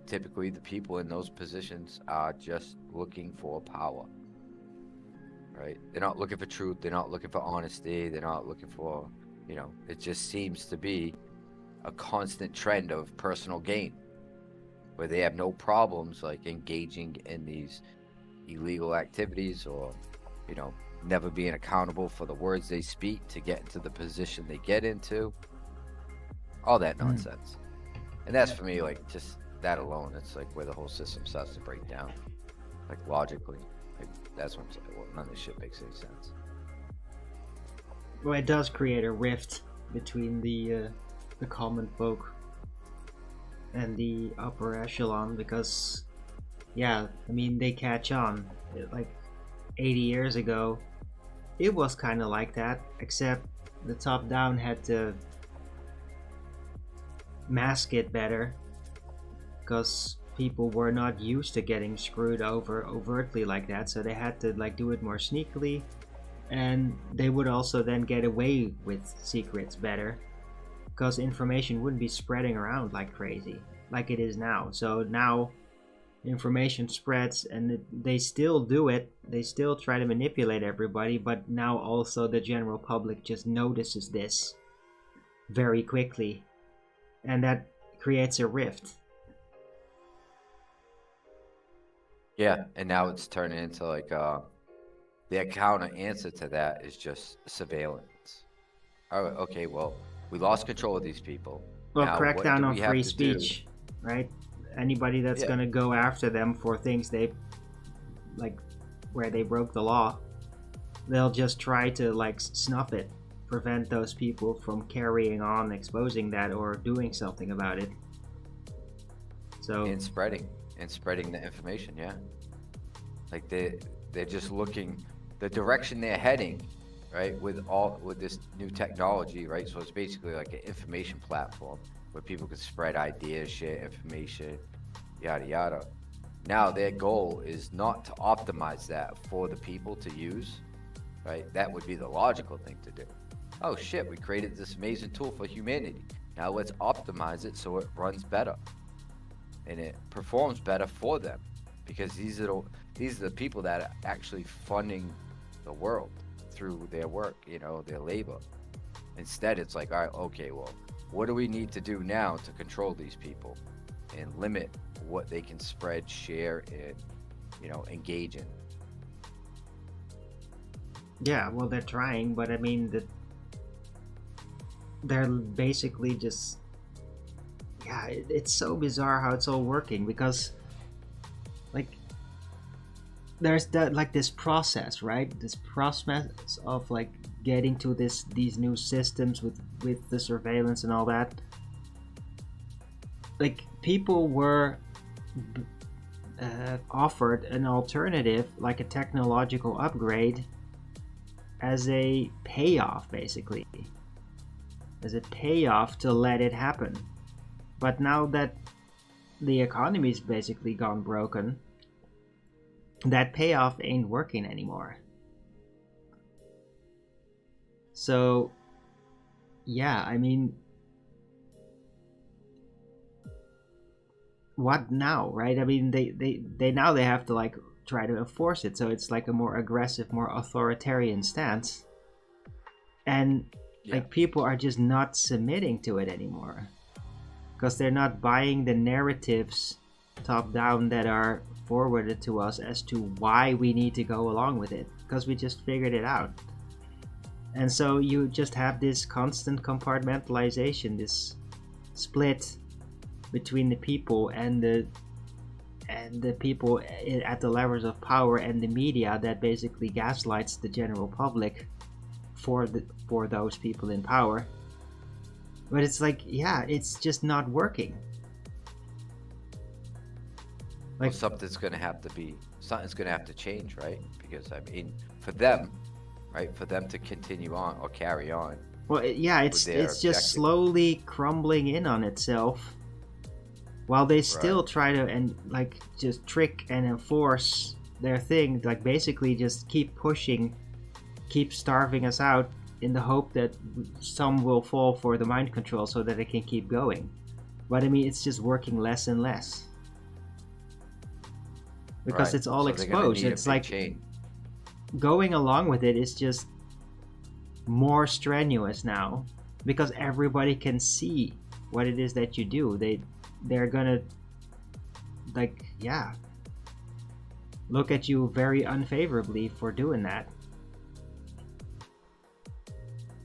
Typically the people in those positions are just looking for power, right? They're not looking for truth. They're not looking for honesty. They're not looking for, it just seems to be a constant trend of personal gain, where they have no problems like engaging in these illegal activities, or, you know, never being accountable for the words they speak to get into the position they get into. All that nonsense. And that's for me, like, just that alone, it's like where the whole system starts to break down. Like, logically. Like, that's when I'm saying, well, none of this shit makes any sense. Well, it does create a rift between the common folk and the upper echelon, because, yeah, I mean, they catch on. Like 80 years ago, it was kind of like that, except the top down had to mask it better, because people were not used to getting screwed over overtly like that, so they had to like do it more sneakily, and they would also then get away with secrets better, because information wouldn't be spreading around like crazy like it is now. So now information spreads, and they still do it, they still try to manipulate everybody, but now also the general public just notices this very quickly, and that creates a rift. Yeah, and now it's turning into like the counter answer to that is just surveillance. Oh, okay, well, we lost control of these people. Well, Now, what crackdown do on we have free to speech, right? Anybody that's Yeah. gonna go after them for things they like, where they broke the law, they'll just try to like snuff it, prevent those people from carrying on exposing that or doing something about it. So And spreading the information, yeah. Like they're just looking the direction they're heading, right? With this new technology, right? So it's basically like an information platform where people can spread ideas, share information, yada yada. Now their goal is not to optimize that for the people to use, right? That would be the logical thing to do. Oh shit, we created this amazing tool for humanity. Now let's optimize it so it runs better and it performs better for them, because these are the people that are actually funding the world through their work, you know, their labor. Instead, it's like, all right, okay, well, what do we need to do now to control these people and limit what they can spread, share, and, you know, engage in? yeah, well, they're trying, but I mean, they're basically just, yeah, it's so bizarre how it's all working, because like there's that, like, this process, right? This process of like getting to these new systems with the surveillance and all that. Like, people were offered an alternative, like a technological upgrade, as a payoff, basically, as a payoff to let it happen. But now that the economy's basically gone broken, that payoff ain't working anymore. So, yeah, I mean, what now, right? I mean, they now they have to like try to enforce it, so it's like a more aggressive, more authoritarian stance, and like people are just not submitting to it anymore, because they're not buying the narratives top down that are forwarded to us as to why we need to go along with it, because we just figured it out. And so you just have this constant compartmentalization, this split between the people and the people at the levels of power, and the media that basically gaslights the general public for those people in power. But it's like, yeah, it's just not working. Like, well, something's gonna have to change, right? Because I mean, for them, right, for them to continue on or carry on. Well, yeah, it's just slowly crumbling in on itself, while they still try to and like just trick and enforce their thing, like basically just keep pushing, keep starving us out in the hope that some will fall for the mind control so that it can keep going. But I mean, it's just working less and less, because it's all exposed. It's like going along with it is just more strenuous now, because everybody can see what it is that you do. They're gonna, like, yeah, look at you very unfavorably for doing that.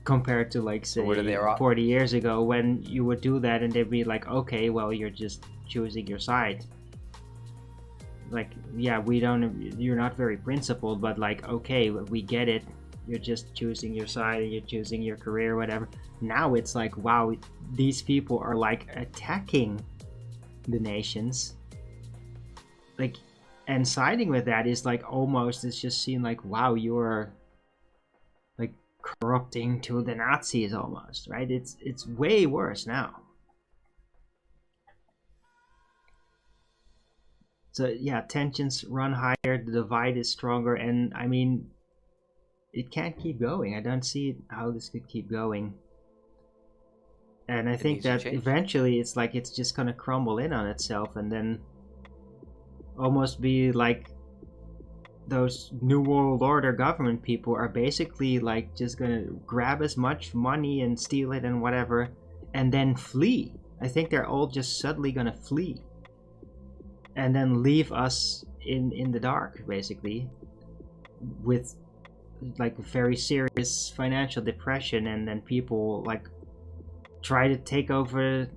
Compared to like say 40 years ago when you would do that and they'd be like, okay, well, you're just choosing your side. Like, yeah, you're not very principled, but like, okay, we get it. You're just choosing your side and you're choosing your career, whatever. Now it's like, wow, these people are like attacking the nations. Like, and siding with that is like almost, it's just seen like, wow, you're like corrupting to the Nazis almost, right? It's way worse now. So yeah, tensions run higher, the divide is stronger, and I mean, it can't keep going. I don't see how this could keep going. And I think that eventually it's like it's just gonna crumble in on itself and then almost be like those New World Order government people are basically like just gonna grab as much money and steal it and whatever and then flee. I think they're all just suddenly gonna flee and then leave us in the dark, basically, with like very serious financial depression, and then people like try to take over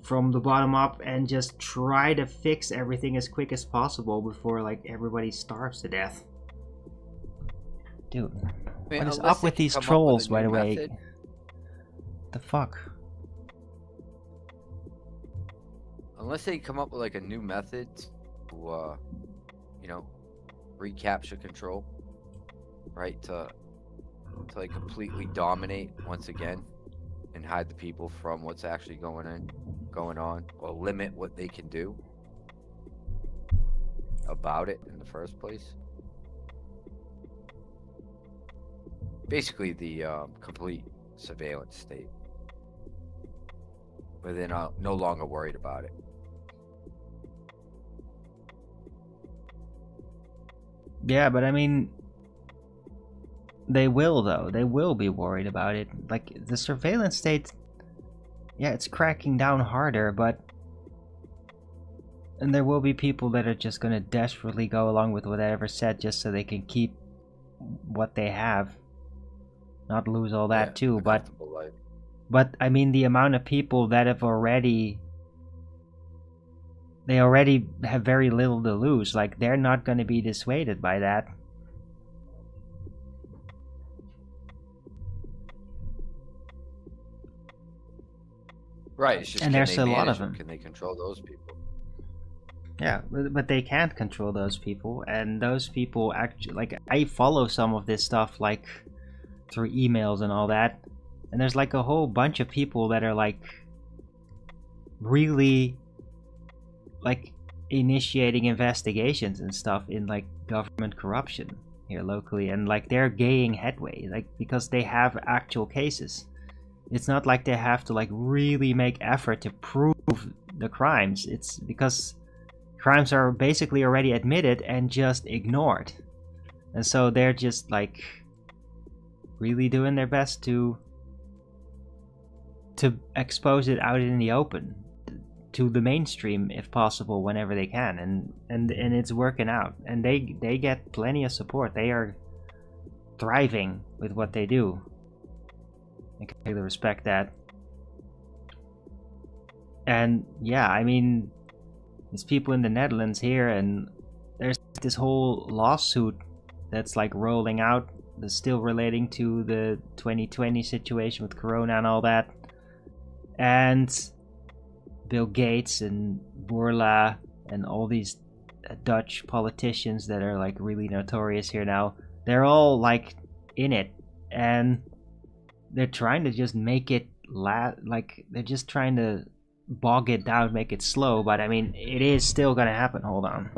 from the bottom up and just try to fix everything as quick as possible before like everybody starves to death. Dude, what is up with these trolls, by the way? The fuck? Unless they come up with like a new method to, you know, recapture control, right? To like completely dominate once again and hide the people from what's actually going on, or limit what they can do about it in the first place. Basically, the complete surveillance state, where they're no longer worried about it. Yeah, but I mean, they will though. They will be worried about it. Like, the surveillance state, yeah, it's cracking down harder, but... And there will be people that are just gonna desperately go along with whatever said just so they can keep what they have. Not lose all that too, but... But, I mean, the amount of people that have already... They already have very little to lose. Like, they're not gonna be dissuaded by that. Right, it's just, and there's a lot of them. Can they control those people? Yeah, but they can't control those people, and those people actually, like, I follow some of this stuff, like, through emails and all that, and there's like a whole bunch of people that are like really like initiating investigations and stuff in like government corruption here locally, and like they're gaining headway, like, because they have actual cases. It's not like they have to like really make effort to prove the crimes. It's because crimes are basically already admitted and just ignored, and so they're just like really doing their best to expose it out in the open to the mainstream if possible whenever they can, and it's working out, and they get plenty of support. They are thriving with what they do. I completely respect that. And yeah, I mean, there's people in the Netherlands here, and there's this whole lawsuit that's like rolling out that's still relating to the 2020 situation with Corona and all that. And Bill Gates and Bourla and all these Dutch politicians that are like really notorious here now, they're all like in it, and they're trying to just make it like they're just trying to bog it down, make it slow, but I mean, it is still gonna happen. Hold on.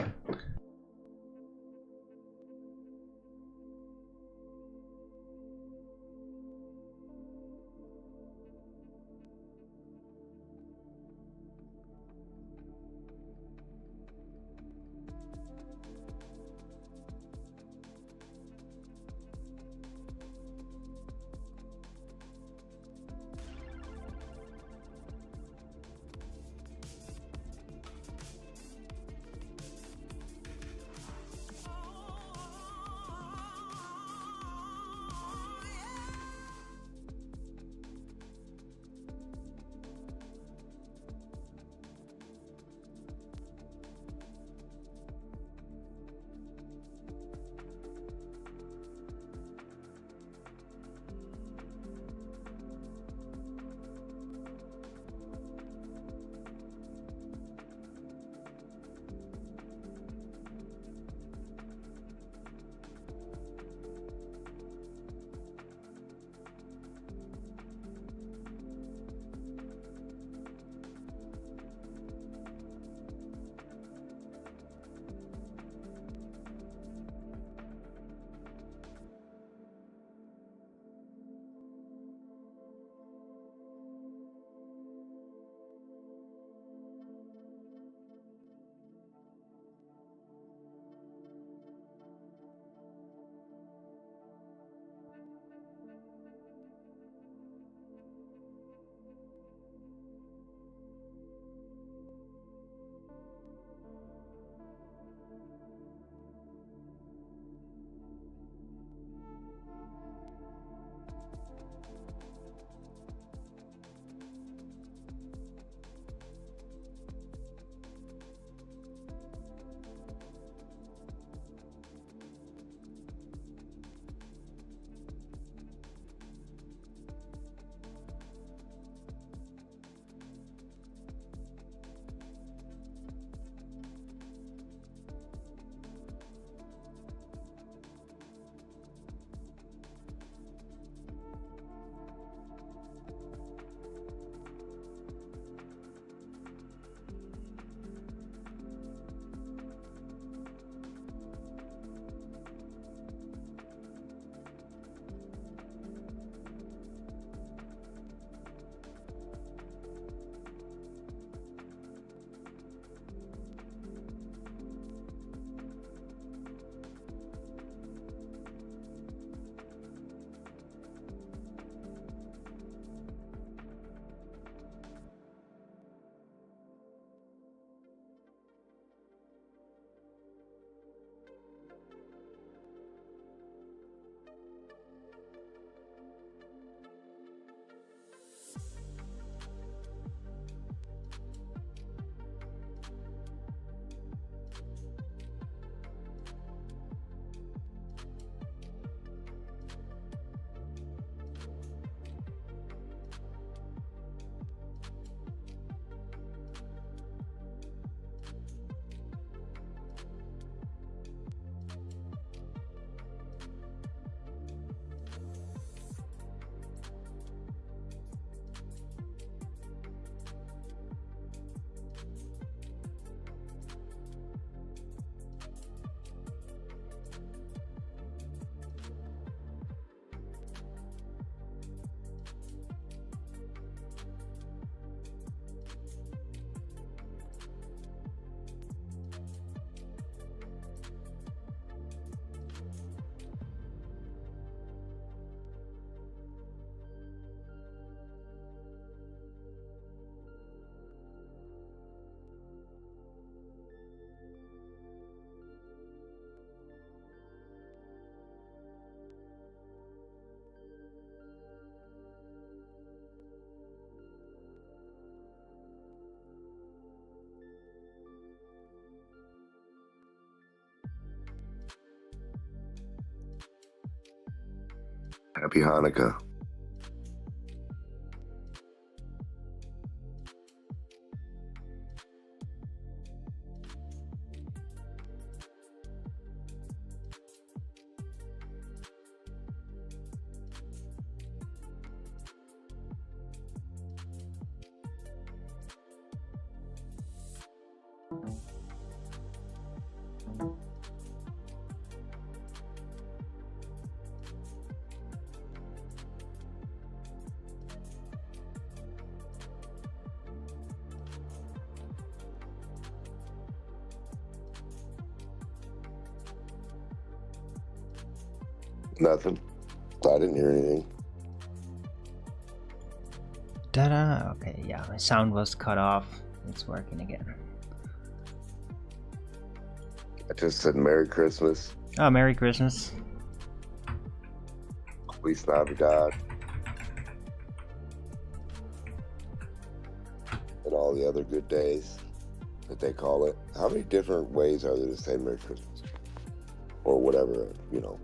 Happy Hanukkah. Nothing. I didn't hear anything. Ta-da! Okay, yeah, my sound was cut off. It's working again. I just said Merry Christmas. Oh, Merry Christmas. Feliz Navidad. And all the other good days that they call it. How many different ways are there to say Merry Christmas? Or whatever, you know.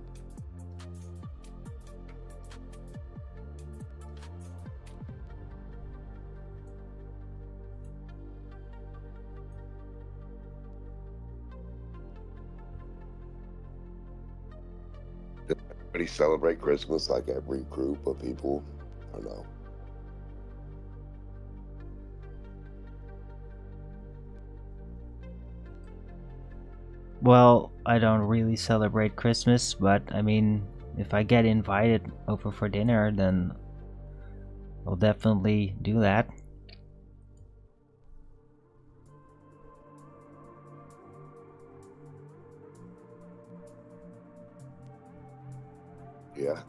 Does everybody celebrate Christmas like every group of people? I don't know. Well, I don't really celebrate Christmas, but I mean, if I get invited over for dinner, then I'll definitely do that. Yeah.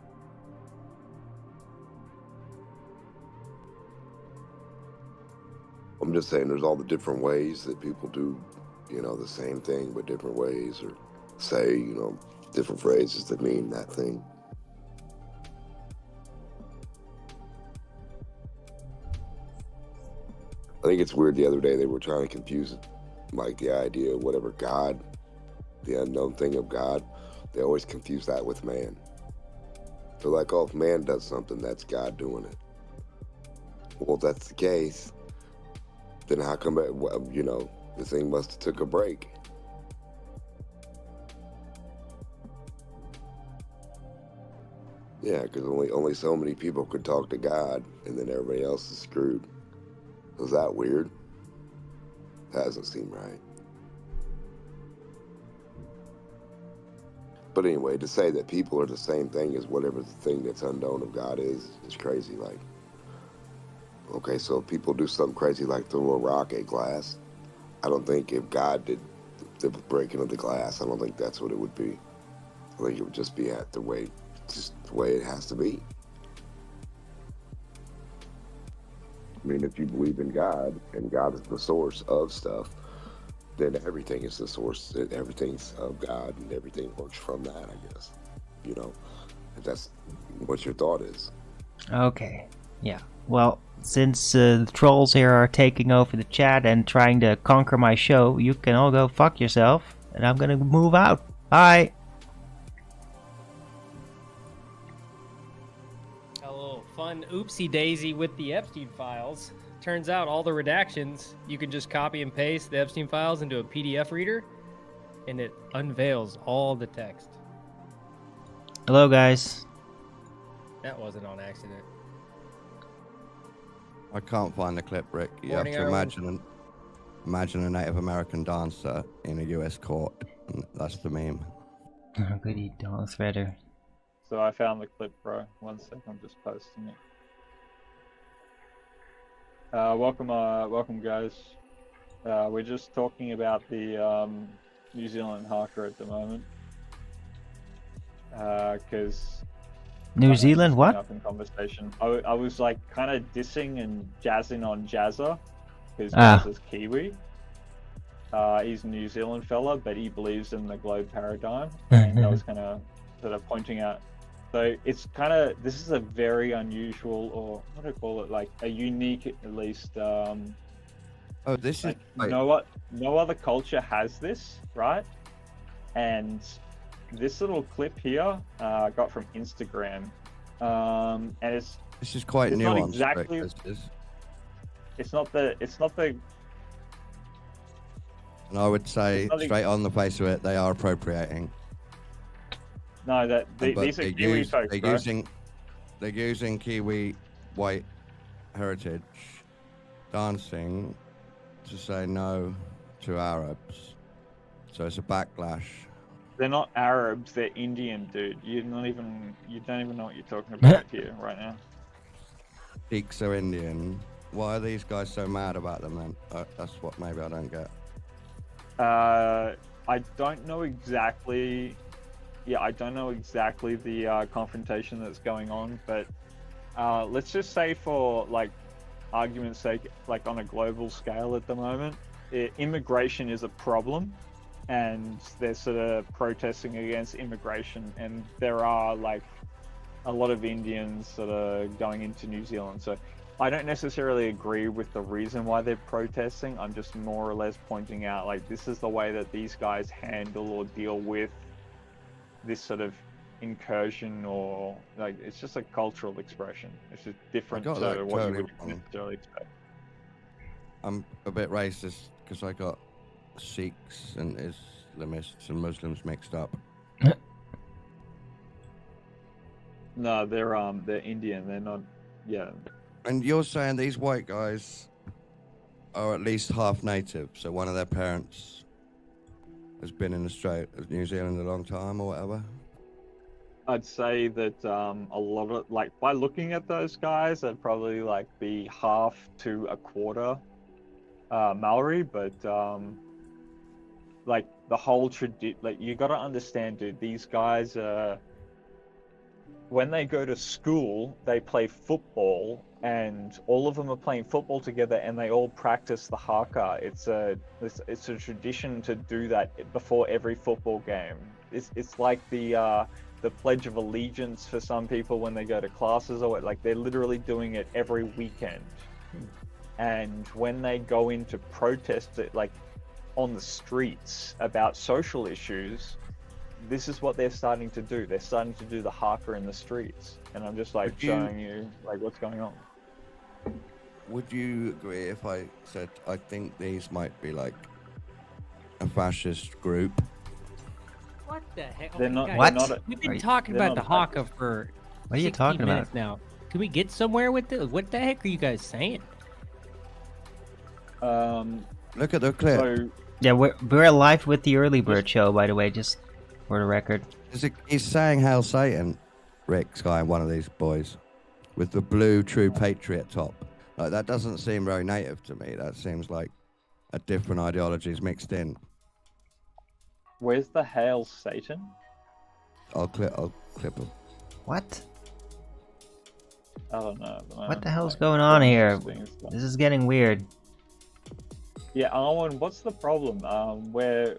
I'm just saying there's all the different ways that people do, you know, the same thing but different ways, or say, you know, different phrases that mean that thing. I think it's weird, the other day they were trying to confuse like the idea of whatever God, the unknown thing of God, they always confuse that with man. They're like, oh, if man does something, that's God doing it. Well, if that's the case, then how come, you know, the thing must have took a break? Yeah, because only so many people could talk to God, and then everybody else is screwed. Is that weird? That doesn't seem right. But anyway, to say that people are the same thing as whatever the thing that's unknown of God is crazy. Like, okay, so if people do something crazy like throw a rock at glass, I don't think if God did the breaking of the glass, I don't think that's what it would be. I think it would just be just the way it has to be. I mean, if you believe in God, and God is the source of stuff, then everything is the source, everything's of God, and everything works from that, I guess. You know, if that's what your thought is. Okay, yeah. Well, since the trolls here are taking over the chat and trying to conquer my show, you can all go fuck yourself, and I'm gonna move out. Bye! A little fun oopsie daisy with the Epstein files. Turns out all the redactions, you can just copy and paste the Epstein files into a PDF reader, and it unveils all the text. Hello, guys. That wasn't on accident. I can't find the clip, Rick. You Morning, have to everyone. imagine a Native American dancer in a US court. And that's the meme. Goody, Darth Vader. So I found the clip, bro. 1 sec, I'm just posting it. Welcome, guys. We're just talking about the New Zealand haka at the moment, because New Zealand, what? Up in conversation, I was like kind of dissing and jazzing on Jazza, because Jazza's Kiwi. He's a New Zealand fella, but he believes in the globe paradigm, and I was kind of sort of pointing out. So it's kind of, this is a very unusual, or what do I call it, like a unique, at least. Oh, this like, is no other culture has this, right? And this little clip here I got from Instagram, And This is quite it's not nuanced. exactly- Rick, this is. it's not the And I would say, It's nothing- straight on the face of it, they are appropriating. no that But these are Kiwi folks, they're bro. using Kiwi white heritage dancing to say no to Arabs. So it's a backlash. They're not Arabs, they're Indian, dude. You don't even know what you're talking about here right now. Sikhs are Indian. Why are these guys so mad about them then? That's what maybe I don't get. I don't know exactly. Yeah, I don't know exactly the confrontation that's going on, but let's just say, for like argument's sake, like on a global scale at the moment, immigration is a problem, and they're sort of protesting against immigration, and there are like a lot of Indians sort of going into New Zealand. So I don't necessarily agree with the reason why they're protesting. I'm just more or less pointing out, like, this is the way that these guys handle or deal with this sort of incursion, or like, it's just a cultural expression. It's just different got to that what you totally would wrong. necessarily expect. I'm a bit racist because I got Sikhs and Islamists and Muslims mixed up. No, they're Indian. They're not. Yeah. And you're saying these white guys are at least half native, so one of their parents has been in Australia, New Zealand a long time or whatever? I'd say that a lot of, like, by looking at those guys, they'd probably like be half to a quarter Maori, but like the whole like, you got to understand, dude, these guys when they go to school, they play football, and all of them are playing football together, and they all practice the haka. It's a tradition to do that before every football game. It's like the Pledge of Allegiance for some people when they go to classes, or like, they're literally doing it every weekend. And when they go into protest it, like on the streets about social issues, this is what they're starting to do. They're starting to do the haka in the streets, and I'm just like showing you like what's going on. Would you agree if I said I think these might be like a fascist group? What the heck? They're my not. God. What? They're not We've been Are you- talking they're about the not haka for What are you 60 talking about? minutes now. Can we get somewhere with this? What the heck are you guys saying? Look at the clip. So Yeah, we're live with the Early Bird show, by the way, just for the record. He's saying Hail Satan, Rick Sky, one of these boys, with the blue True Patriot top. Like, that doesn't seem very native to me. That seems like a different ideologies mixed in. where's the Hail Satan? I'll clip him. What? I don't know. What the hell's going on here? Interesting stuff. This is getting weird. Yeah, Owen, what's the problem? Where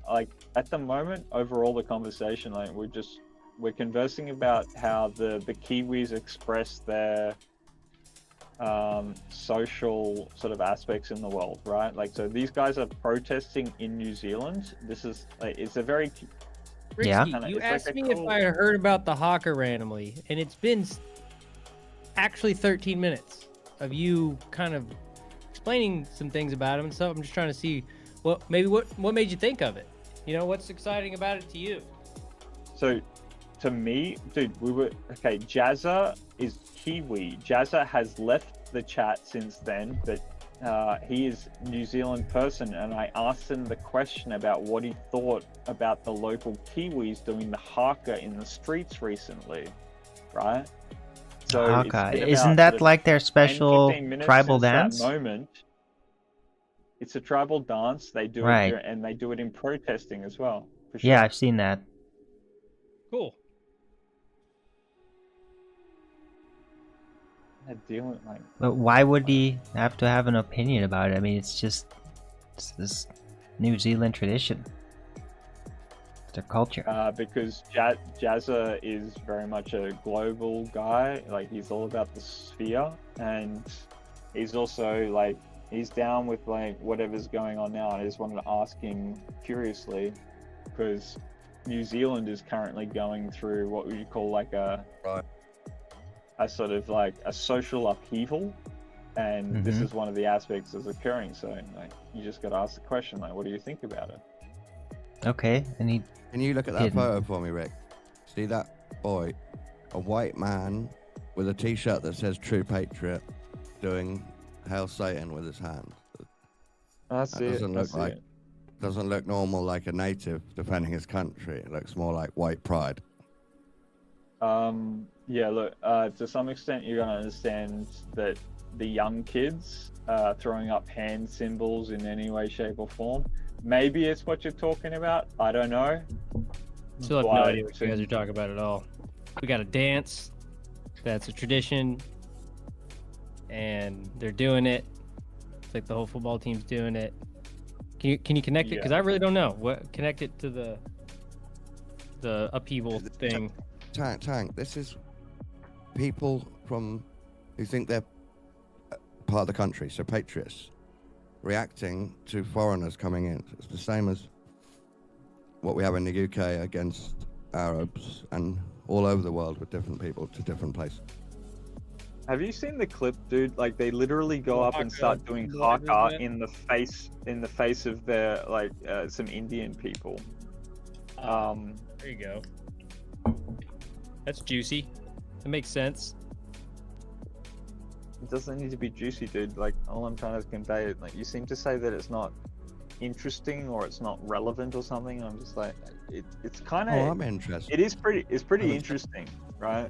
like at the moment, overall the conversation, like we're conversing about how the Kiwis express their social sort of aspects in the world, right? Like, so these guys are protesting in New Zealand. This is like, it's a very Yeah. Rixie, you It's like asked a me if cool- I heard about the haka randomly, and it's been actually 13 minutes of you kind of explaining some things about him and stuff. I'm just trying to see what made you think of it. You know, what's exciting about it to you? So, to me, dude, okay. Jazza is Kiwi. Jazza has left the chat since then, but he is New Zealand person, and I asked him the question about what he thought about the local Kiwis doing the haka in the streets recently, right? So it's Haka. been Isn't about that sort of like their 10, special 15 minutes tribal since that dance? moment. It's a tribal dance. They do Right. it, and they do it in protesting as well. For sure. Yeah, I've seen that. Cool. They're dealing like. But why would he have to have an opinion about it? I mean, it's this New Zealand tradition. It's their culture. Because Jazza is very much a global guy. Like, he's all about the sphere, and he's also like, he's down with like whatever's going on now. And I just wanted to ask him curiously, because New Zealand is currently going through what would you call like a Right. a sort of like a social upheaval, and this is one of the aspects that's occurring. So like, you just got to ask the question, like, what do you think about it? Okay, and he Can you look at that didn't. photo for me, Rick? See that boy, a white man with a T-shirt that says "True Patriot," doing "Hail Satan" with his hand. That's That it. doesn't look like doesn't look normal like a native defending his country. It looks more like white pride. Yeah, look, to some extent you're going to understand that the young kids throwing up hand symbols in any way, shape or form. Maybe it's what you're talking about. I don't know. Still have no But- idea what you guys are talking about at all. We got a dance that's a tradition, and they're doing it. It's like the whole football team's doing it. Can you connect it? Because I really don't know. What connect it to the upheaval thing? Tank. This is people from who think they're part of the country, so patriots, reacting to foreigners coming in. It's the same as what we have in the UK against Arabs and all over the world with different people to different places. Have you seen the clip, dude? Like they literally go up and start doing haka in the face of their like some Indian people. There you go. That's juicy. It makes sense. It doesn't need to be juicy, dude. Like all I'm trying to convey is like you seem to say that it's not interesting or it's not relevant or something. I'm just like it's kind of. Oh, I'm interested. It is pretty. It's pretty interesting, right?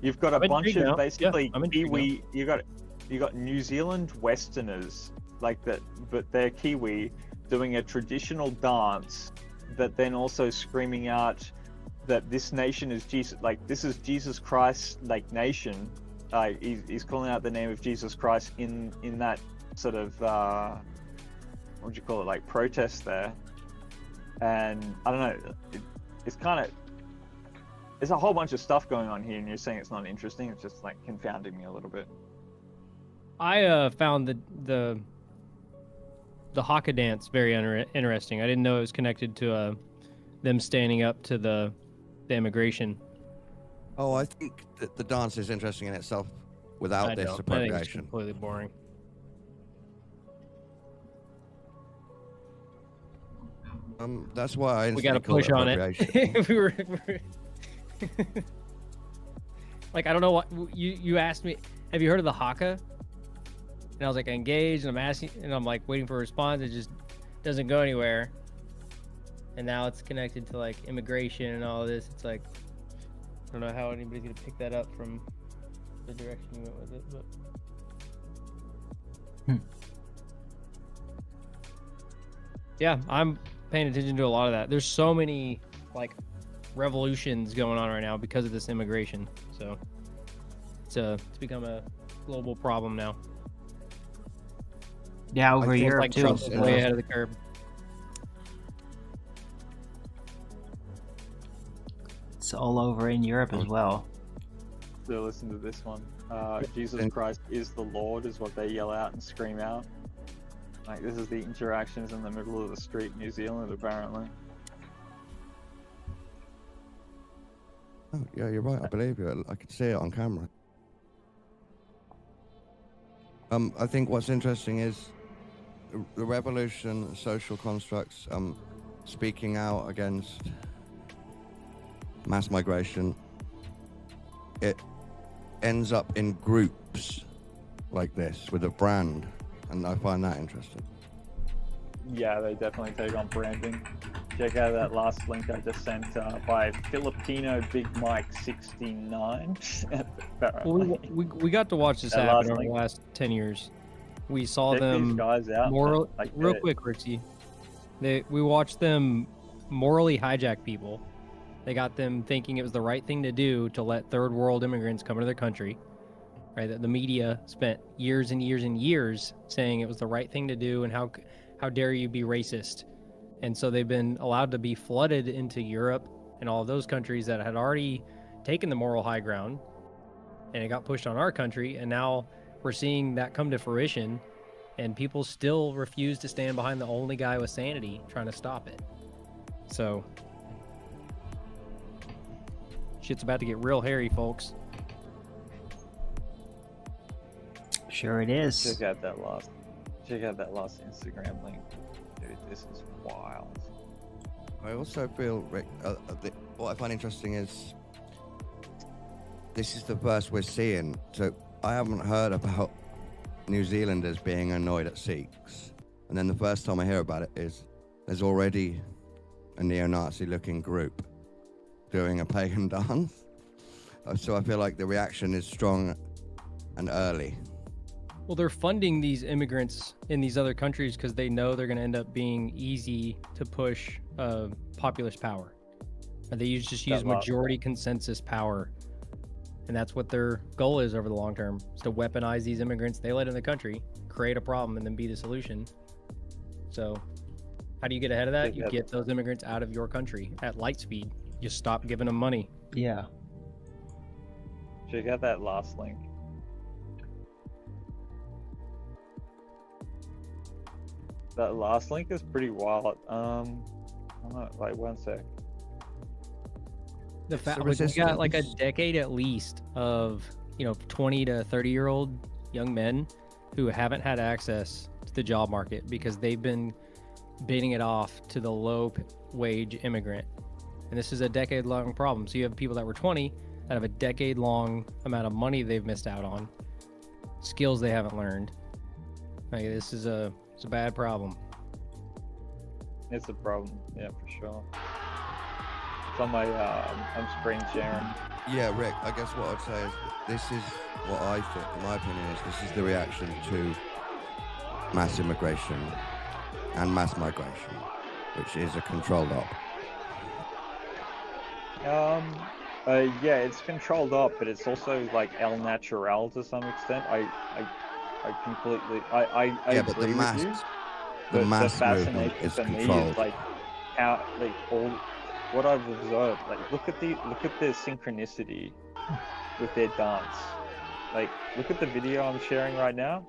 You've got a bunch of basically Kiwi. You got New Zealand Westerners like that, but they're Kiwi doing a traditional dance, but then also screaming out that this nation is Jesus. Like this is Jesus Christ, like nation. He's calling out the name of Jesus Christ in that sort of what would you call it, like protest there. And I don't know. It's kind of. There's a whole bunch of stuff going on here, and you're saying it's not interesting. It's just like confounding me a little bit. I found the haka dance very interesting. I didn't know it was connected to them standing up to the immigration. Oh, I think that the dance is interesting in itself without this I think it's appropriation. completely boring. That's why I We got to instantly push call on it. appropriation. we were like, I don't know what you asked me. Have you heard of the haka? And I was like, engaged, and I'm asking, and I'm like waiting for a response. It just doesn't go anywhere. And now it's connected to like immigration and all of this. It's like, I don't know how anybody's gonna pick that up from the direction you went with it, but yeah, I'm paying attention to a lot of that. There's so many like revolutions going on right now because of this immigration. So it's become a global problem now. Yeah, over think Europe Like too. Trump's way ahead of the curve. It's all over in Europe as well. So listen to this one. Jesus Christ is the Lord is what they yell out and scream out. Like this is the interactions in the middle of the street in New Zealand, apparently. Oh, yeah, you're right. I believe you. I could see it on camera. I think what's interesting is the revolution, social constructs, speaking out against mass migration. It ends up in groups like this with a brand, and I find that interesting. Yeah, they definitely take on branding. Check out that last link I just sent by Filipino Big Mike 69. Well, we got to watch this That happen last over the link. last 10 years. We saw Check these them guys out. moral, Like real that. quick, Rixie. We watched them morally hijack people. They got them thinking it was the right thing to do to let third world immigrants come into their country. Right? That the media spent years and years and years saying it was the right thing to do, and how dare you be racist. And so they've been allowed to be flooded into Europe and all of those countries that had already taken the moral high ground, and it got pushed on our country, and now we're seeing that come to fruition, and people still refuse to stand behind the only guy with sanity trying to stop it. So shit's about to get real hairy, folks. Sure it is. Check out that last Instagram link, dude. This is wild. I also feel, Rick, what I find interesting is this is the first we're seeing. So I haven't heard about New Zealanders being annoyed at Sikhs. And then the first time I hear about it is there's already a neo-Nazi looking group doing a pagan dance. So I feel like the reaction is strong and early. Well, they're funding these immigrants in these other countries because they know they're going to end up being easy to push populist power. And they just use majority consensus power. And that's what their goal is over the long term, is to weaponize these immigrants they let in the country, create a problem, and then be the solution. So how do you get ahead of that? You get those immigrants out of your country at light speed. You stop giving them money. Yeah. Check out that last link. That last link is pretty wild. I'm not, like, one sec. The fact we got like a decade at least of 20 to 30-year-old young men who haven't had access to the job market because they've been bidding it off to the low-wage immigrant, and this is a decade-long problem. So you have people that were 20 that have a decade-long amount of money they've missed out on, skills they haven't learned. Like, this is it's a bad problem. It's a problem, yeah, for sure. It's on my I'm screen sharing. Yeah, Rick, I guess what I'd say is this is what I think, in my opinion, is this is the reaction to mass immigration and mass migration, which is a controlled op. Yeah, it's controlled up, but it's also like el natural to some extent. I completely I but agree with you. The mass fascination movement is for me controlled. is like how like all what I've observed. Like look at the synchronicity with their dance. Like look at the video I'm sharing right now.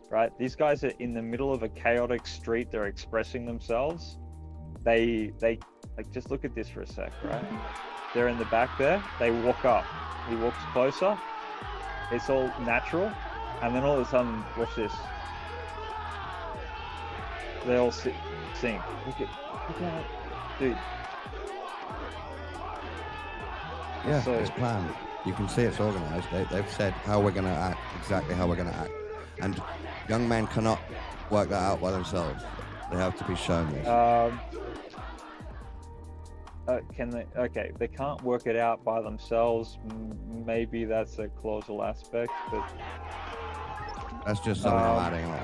Right, these guys are in the middle of a chaotic street. They're expressing themselves. They like just look at this for a sec. Right, they're in the back there. They walk up. He walks closer. It's all natural. And then all of a sudden, watch this. They all sing. Look at dude. Yeah, So- it's planned. You can see it's organised. They've said how we're going to act, exactly how we're going to act. And young men cannot work that out by themselves. They have to be shown this. Can they? Okay, they can't work it out by themselves. Maybe that's a causal aspect, but That's just something I'm adding on.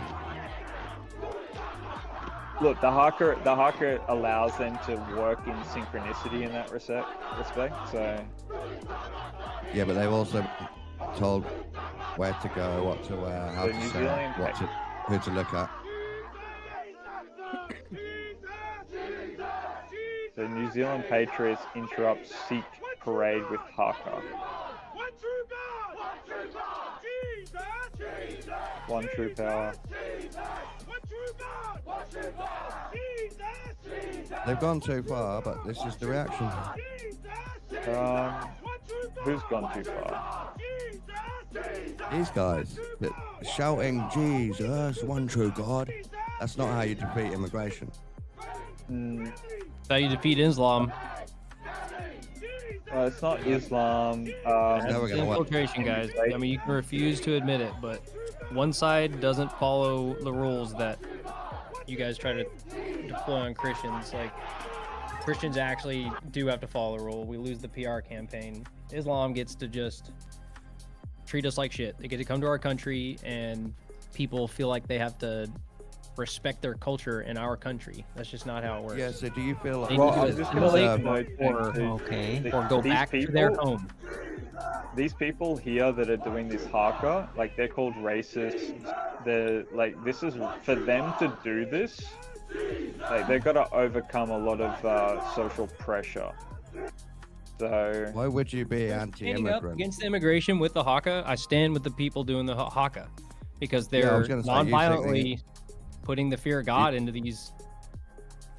look, the haka allows them to work in synchronicity in that respect. So Yeah, but they've also told where to go, what to wear, how So to New say, Zealand- who to look at. the New Zealand Patriots interrupt Sikh parade with haka. One true power. They've gone too far, but this is the reaction. Who's gone too far? These guys shouting, Jesus, one true God. That's not how you defeat immigration. That's how you defeat Islam. It's not Islam. Never It's gonna work. infiltration, guys. I mean, you can refuse to admit it, but one side doesn't follow the rules that you guys try to deploy on Christians. Like, Christians actually do have to follow the rule. We lose the PR campaign. Islam gets to just treat us like shit. They get to come to our country, and people feel like they have to respect their culture in our country. That's just not how it works. Yeah, so do you feel like... They Well, need I'm to just gonna assimilate say, or go these back to their people- home. These people here that are doing this haka, like they're called racists. They're like, this is for them to do this. Like they've got to overcome a lot of social pressure. So Why would you be Standing up anti-immigrant? against immigration with the haka, I stand with the people doing the haka because Yeah, I they're was gonna say, you think non-violently putting the fear of God into these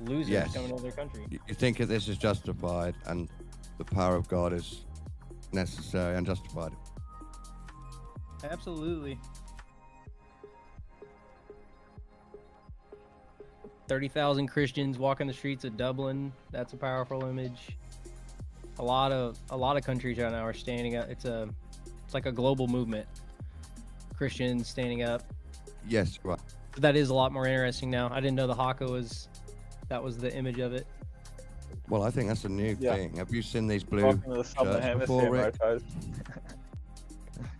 losers Yes. coming to their country. You think that this is justified and the power of God is necessary and justified? Absolutely. 30,000 Christians walking the streets of Dublin. That's a powerful image. A lot of countries right now are standing up. It's like a global movement. Christians standing up. Yes, right. That is a lot more interesting now. I didn't know the haka was the image of it. Well, I think that's a new Yeah. thing. Have you seen these blue Welcome to the Southern shirts before, Hemisphere, Rick? mofos.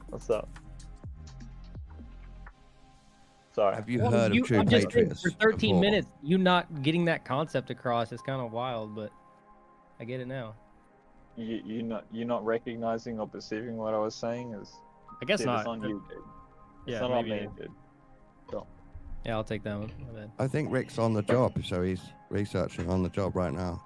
What's up? Sorry. Have you Well, heard of True I'm just saying, Patriots? for 13 before? minutes, you not getting that concept across is kind of wild, but I get it now. You're not recognizing or perceiving what I was saying is. I guess Dude, not. It's on you, dude. Yeah, It's not on maybe. me, dude. Yeah, I'll take that one. My bad. I think Rick's on the job, so he's researching on the job right now.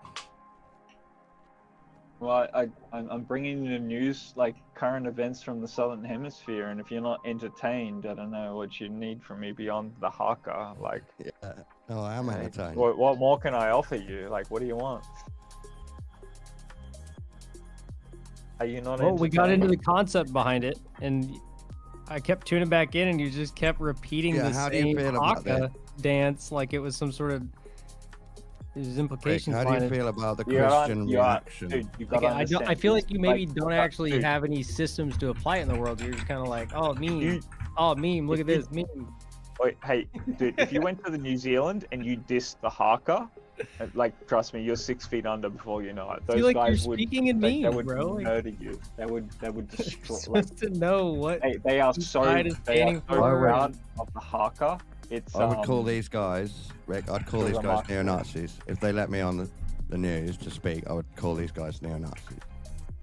Well, I'm bringing you the news, like current events from the Southern Hemisphere, and if you're not entertained, I don't know what you need from me beyond the haka. Like, Yeah. Oh, I am entertained. what more can I offer you? Like, what do you want? Are you not? Well, we got into entertained? the concept behind it, and I kept tuning back in, and you just kept repeating Yeah, the how do you same feel about haka dance like it was some sort of. There's Rick, implications how do behind you it. feel about the You are- Christian you are- reaction? dude, you Like, gotta I understand feel this. like you maybe Like, don't actually dude, have any systems to apply it in the world. You're just kind of like, oh, meme. You- Oh, meme. Look at you- this meme. Wait, hey, dude, if you went to the New Zealand and you dissed the haka, like, trust me, you're 6 feet under before you know it. I Those feel like guys you're would, speaking in they memes, would bro. Like, murder you. They would you're destroy. Like, supposed to know what. they are each so side is they are standing so for. proud of the haka. It's I would call these guys, Rick, I'd call Those these are guys marked. neo-Nazis. If they let me on the news to speak, I would call these guys neo-Nazis.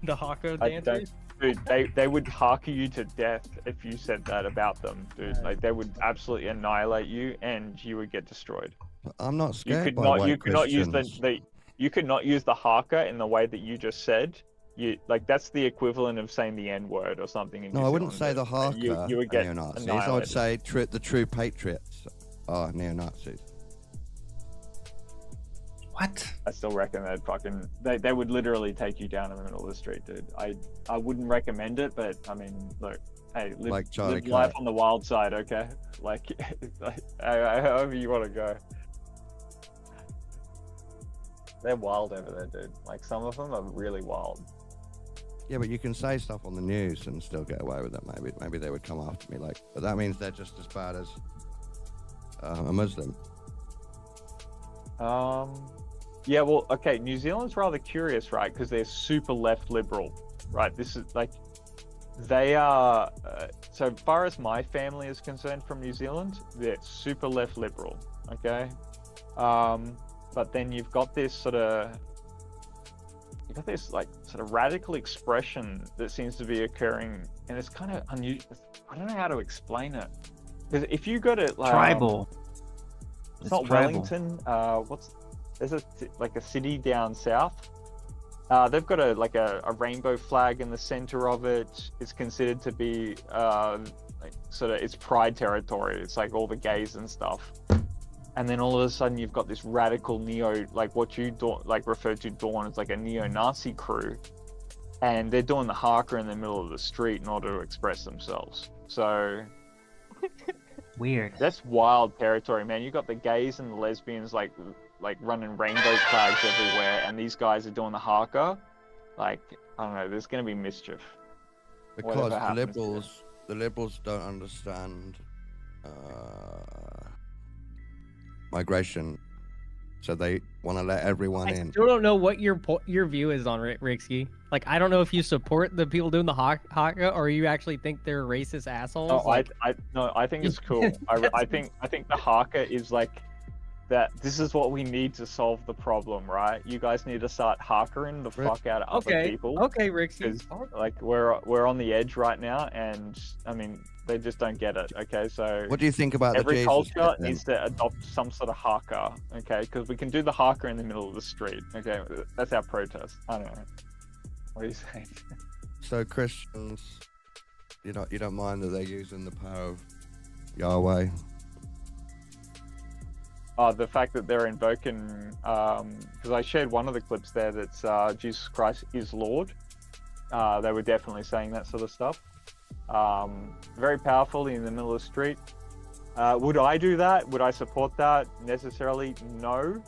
The haka I dancers. Dude, they would haka you to death if you said that about them, dude. Like, they would absolutely annihilate you, and you would get destroyed. I'm not You scared could by not white you could not use Christians. you could not use the haka in the way that you just said. You like that's the equivalent of saying the N word or something. In No, New I wouldn't Zealand. say the Haka You would are get neo-Nazis. I would annihilated. say the true patriots are neo-Nazis. What? I still reckon they would literally take you down in the middle of the street, dude. I wouldn't recommend it, but I mean, look, hey, Like Charlie live life Kirk. on the wild side, okay? Like, however you want to go. They're wild over there, dude. Like, some of them are really wild. Yeah, but you can say stuff on the news and still get away with it. Maybe they would come after me. Like, but that means they're just as bad as a Muslim. Yeah, well, okay, New Zealand's rather curious, right? Because they're super left liberal, right? This is like, they are, so far as my family is concerned from New Zealand, they're super left liberal, okay? But then you've got this like sort of radical expression that seems to be occurring, and it's kind of unusual. I don't know how to explain it. Because if you go to like, Tribal. it's not tribal. Wellington. There's a city down south. They've got a rainbow flag in the center of it. It's considered to be it's pride territory. It's like all the gays and stuff. And then all of a sudden you've got this radical what you refer to Dawn as like a neo-Nazi crew, and they're doing the haka in the middle of the street in order to express themselves. So Weird. that's wild territory, man. You got the gays and the lesbians like running rainbow flags everywhere, and these guys are doing the haka. Like, I don't know, there's gonna be mischief. Because Whatever the happens liberals don't understand migration, so they want to let everyone I in. still don't know what your view is on Rixky. Like, I don't know if you support the people doing the haka, or you actually think they're racist assholes. No, like, I think it's cool. I think the haka is like that. This is what we need to solve the problem, right? You guys need to start hakaing the fuck out of other people. Okay, Rixky. Because like we're on the edge right now, and I mean they just don't get it. Okay, so What do you think about every the Jesus culture bit then? needs to adopt some sort of haka. Okay, because we can do the haka in the middle of the street. Okay, that's our protest. I don't know. What are you saying? So Christians, you don't mind that they're using the power of Yahweh? The fact that they're invoking, because I shared one of the clips there that's Jesus Christ is Lord. They were definitely saying that sort of stuff. Very powerful in the middle of the street. Would I do that? Would I support that? Necessarily, no.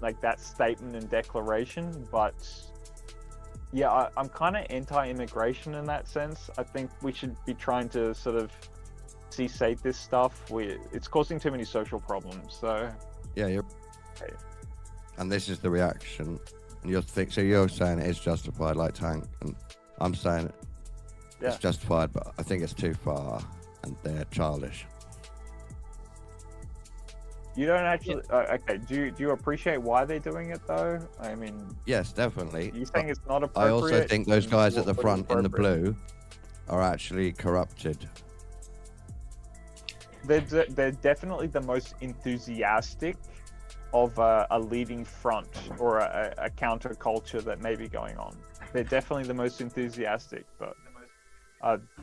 Like that statement and declaration, but yeah, I'm kind of anti-immigration in that sense. I think we should be trying to sort of cessate this stuff. It's causing too many social problems. So Yeah, you're. Okay. And this is the reaction. And so you're saying it is justified, like Tank, and I'm saying it's justified, but I think it's too far, and they're childish. You don't actually. Okay. Do you appreciate why they're doing it though? I mean, Yes, definitely. you saying it's not I appropriate? also think those guys at the What is front in the appropriate? blue are actually corrupted. They're definitely the most enthusiastic of a leading front or a counterculture that may be going on. They're definitely the most enthusiastic, but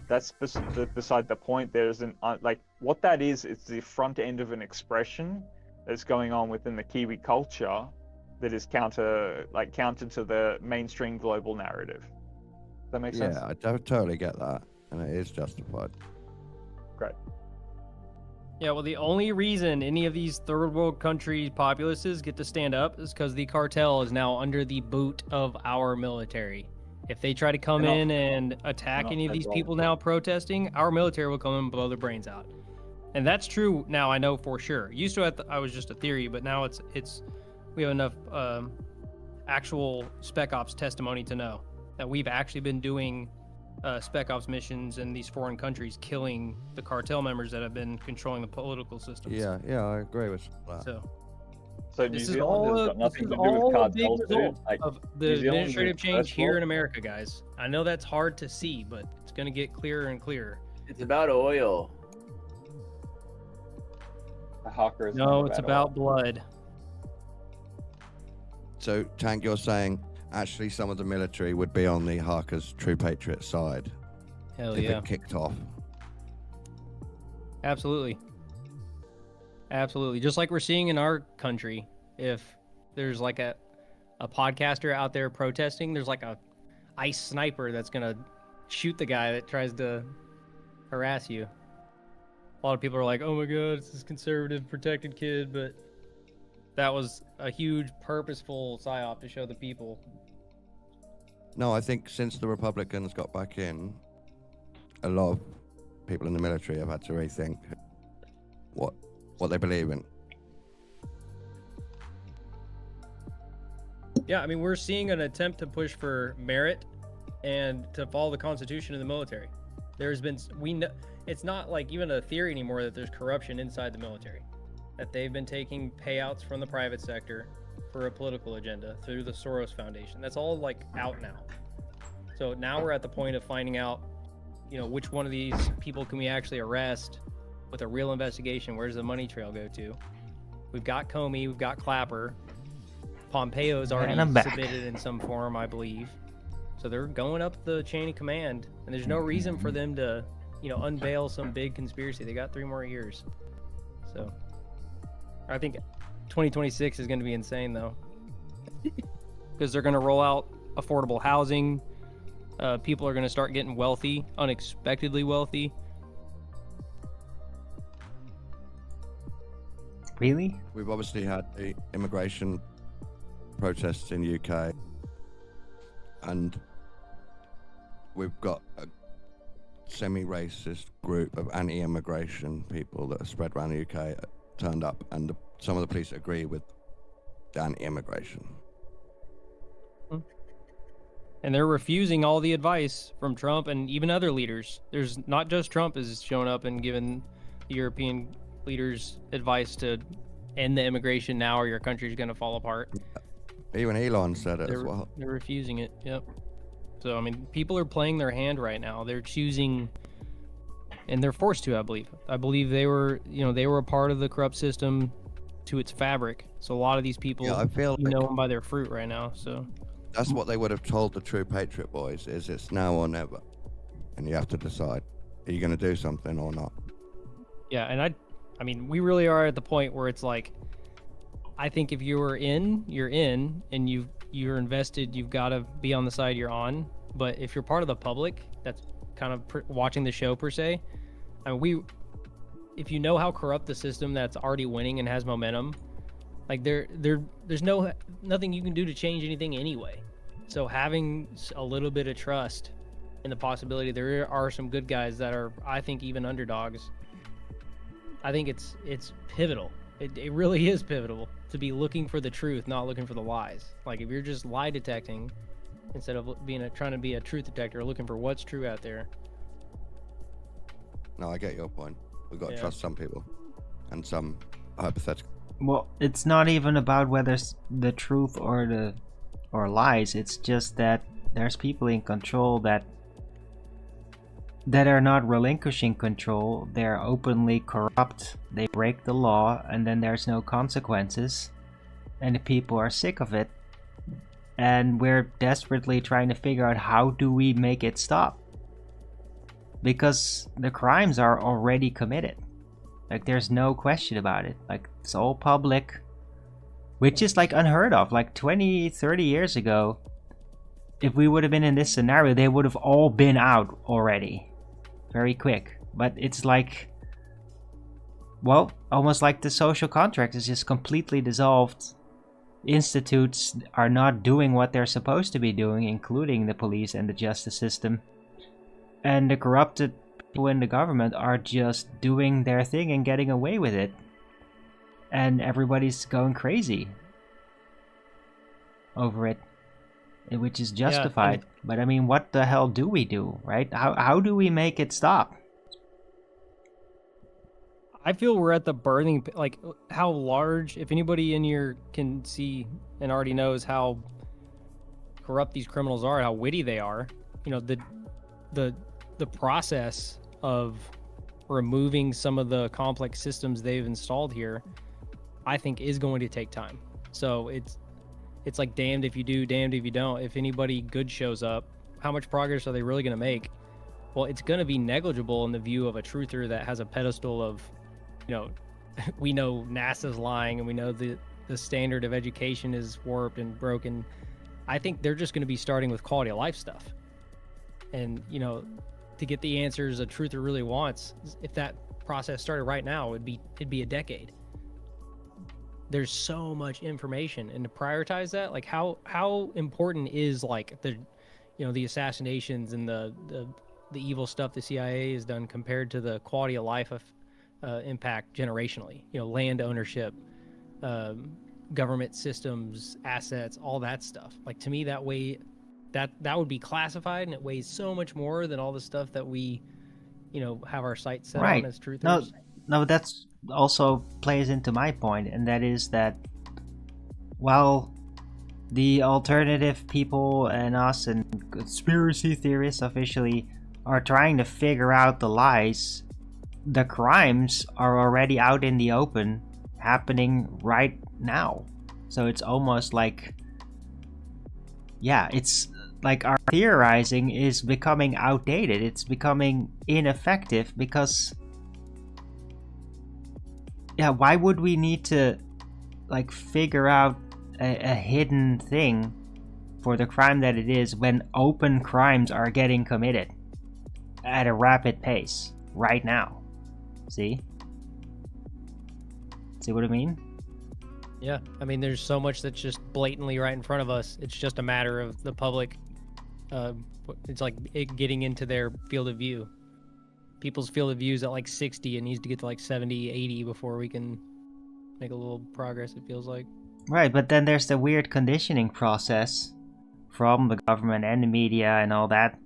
that's beside the point. There's like what that is. It's the front end of an expression that's going on within the Kiwi culture that is counter to the mainstream global narrative. Does that make sense? Yeah, I totally get that, and it is justified. Great. Yeah, well, the only reason any of these third world country populaces get to stand up is because the cartel is now under the boot of our military. If they try to come in and attack any of these people now protesting, our military will come and blow their brains out. And that's true now, I know for sure. Used to, I was just a theory, but now it's we have enough actual Spec Ops testimony to know that we've actually been doing Spec Ops missions in these foreign countries, killing the cartel members that have been controlling the political systems. Yeah, I agree with that. So New This is Zealand has all, got nothing to do all with a big cartels, dude. result Like, of the New Zealand administrative is change first here world. in America, guys. I know that's hard to see, but it's going to get clearer and clearer. It's about oil. The hawker is No, not it's oil. about blood. So, Tank, you're saying actually some of the military would be on the Harker's True Patriot side Hell if yeah. it kicked off. Absolutely. Absolutely. Just like we're seeing in our country, if there's like a podcaster out there protesting, there's like a ice sniper that's going to shoot the guy that tries to harass you. A lot of people are like, oh my God, it's this conservative protected kid, but that was a huge purposeful psyop to show the people. No, I think since the Republicans got back in, a lot of people in the military have had to rethink what they believe in. Yeah, I mean, we're seeing an attempt to push for merit and to follow the Constitution in the military. There's been, we know, it's not like even a theory anymore that there's corruption inside the military, that they've been taking payouts from the private sector for a political agenda through the Soros Foundation. That's all like out now. So now we're at the point of finding out, you know, which one of these people can we actually arrest with a real investigation? Where's the money trail go to? We've got Comey, we've got Clapper. Pompeo's already And I'm back. submitted in some form, I believe. So they're going up the chain of command, and there's no reason for them to, you know, unveil some big conspiracy. They got 3 more years. So I think 2026 is going to be insane, though, because they're going to roll out affordable housing. People are going to start getting wealthy, unexpectedly wealthy. Really? We've obviously had the immigration protests in UK, and we've got a semi-racist group of anti-immigration people that are spread around the UK turned up, and some of the police agree with the anti-immigration. And they're refusing all the advice from Trump and even other leaders. There's not just Trump is showing up and giving the European leaders advice to end the immigration now or your country's going to fall apart. Even Elon said it as well. They're refusing it. Yep. So, I mean, people are playing their hand right now. They're choosing, and they're forced to, I believe. I believe they were, you know, they were a part of the corrupt system to its fabric. So a lot of these people, Yeah, I feel you like know them by their fruit right now. So that's what they would have told the True Patriot boys, is it's now or never. And you have to decide, are you going to do something or not? yeah, and I mean, we really are at the point where it's like, I think if you're in, and you're invested, you've got to be on the side you're on. But if you're part of the public that's kind of watching the show per se, I mean, if you know how corrupt the system that's already winning and has momentum, like there's nothing you can do to change anything anyway. So having a little bit of trust in the possibility there are some good guys that are, I think, even underdogs. I think it's pivotal. It really is pivotal to be looking for the truth, not looking for the lies. Like if you're just lie detecting instead of trying to be a truth detector, looking for what's true out there. No, I get your point. We've got to Yeah. trust some people and some hypothetical. Well, it's not even about whether it's the truth or lies. It's just that there's people in control that are not relinquishing control. They're openly corrupt. They break the law, and then there's no consequences. And the people are sick of it. And we're desperately trying to figure out how do we make it stop. Because the crimes are already committed. Like, there's no question about it. Like, it's all public. Which is, like, unheard of. Like, 20, 30 years ago, if we would have been in this scenario, they would have all been out already. Very quick. But it's like, well, almost like the social contract is just completely dissolved. Institutes are not doing what they're supposed to be doing, including the police and the justice system. And the corrupted people in the government are just doing their thing and getting away with it. And everybody's going crazy over it, which is justified. But I mean, what the hell do we do, right? How do we make it stop? I feel we're at the birthing, like how large, if anybody in here can see and already knows how corrupt these criminals are, how witty they are, you know, the process of removing some of the complex systems they've installed here, I think is going to take time. So it's like damned if you do, damned if you don't. If anybody good shows up, how much progress are they really going to make? Well, it's going to be negligible in the view of a truther that has a pedestal of, you know, we know NASA's lying and we know the standard of education is warped and broken. I think they're just going to be starting with quality of life stuff. And, you know, to get the answers a truther really wants, if that process started right now, it'd be a decade. There's so much information, and to prioritize that, like how important is like the, you know, the assassinations and the evil stuff the CIA has done compared to the quality of life of impact generationally, you know, land ownership, government systems, assets, all that stuff. Like, to me, that would be classified, and it weighs so much more than all the stuff that we, you know, have our sights set on as truthers. No, that's also plays into my point, and that is that while the alternative people and us and conspiracy theorists officially are trying to figure out the lies, the crimes are already out in the open, happening right now. So it's almost like, yeah, it's like our theorizing is becoming outdated. It's becoming ineffective because, yeah, why would we need to like figure out a hidden thing for the crime that it is when open crimes are getting committed at a rapid pace right now? See what I mean? Yeah, I mean, there's so much that's just blatantly right in front of us. It's just a matter of the public, it's like it getting into their field of view. People's field of view is at like 60 and needs to get to like 70, 80 before we can make a little progress, it feels like. Right, but then there's the weird conditioning process from the government and the media and all that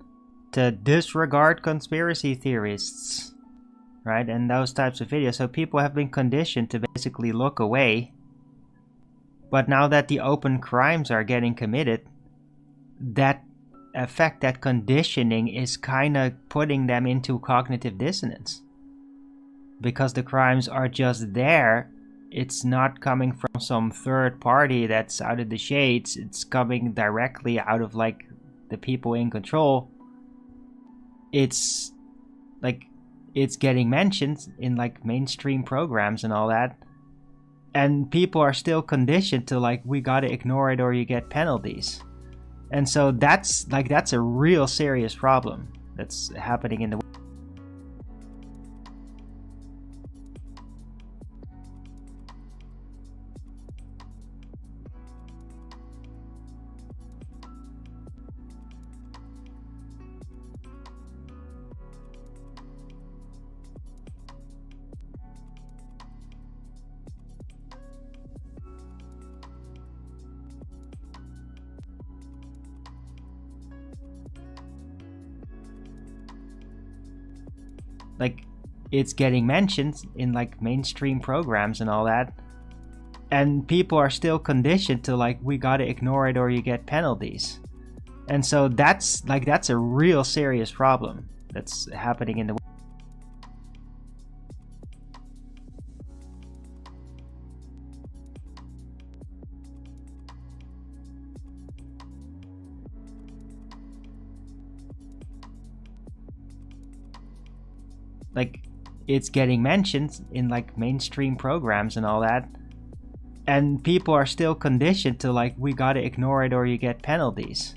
to disregard conspiracy theorists, right? And those types of videos. So people have been conditioned to basically look away. But now that the open crimes are getting committed, that effect, that conditioning is kind of putting them into cognitive dissonance. Because the crimes are just there. It's not coming from some third party that's out of the shades. It's coming directly out of like the people in control. It's like it's getting mentioned in like mainstream programs and all that. And people are still conditioned to like, we gotta ignore it or you get penalties. And so that's a real serious problem that's happening in the like it's getting mentioned in like mainstream programs and all that, and people are still conditioned to like, we gotta ignore it or you get penalties. And so that's a real serious problem that's happening in the like it's getting mentioned in like mainstream programs and all that, and people are still conditioned to like, we gotta ignore it or you get penalties.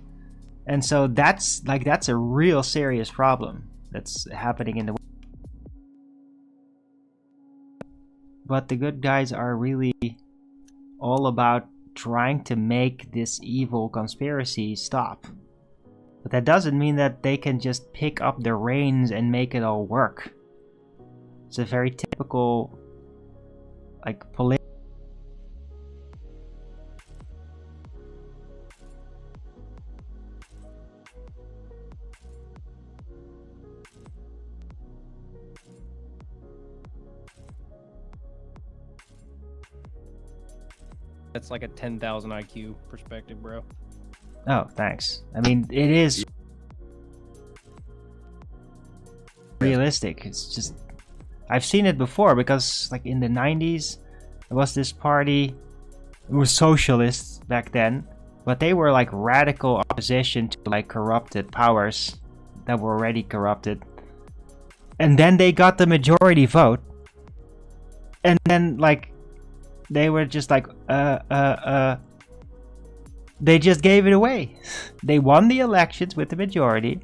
And so that's a real serious problem that's happening in the but the good guys are really all about trying to make this evil conspiracy stop. But that doesn't mean that they can just pick up the reins and make it all work. It's a very typical, like, political. That's like a 10,000 IQ perspective, bro. Oh, thanks. I mean, it is realistic. It's just, I've seen it before because, like, in the 90s, there was this party. It was socialists back then, but they were like radical opposition to like corrupted powers that were already corrupted. And then they got the majority vote, and then like they were just like they just gave it away. They won the elections with the majority.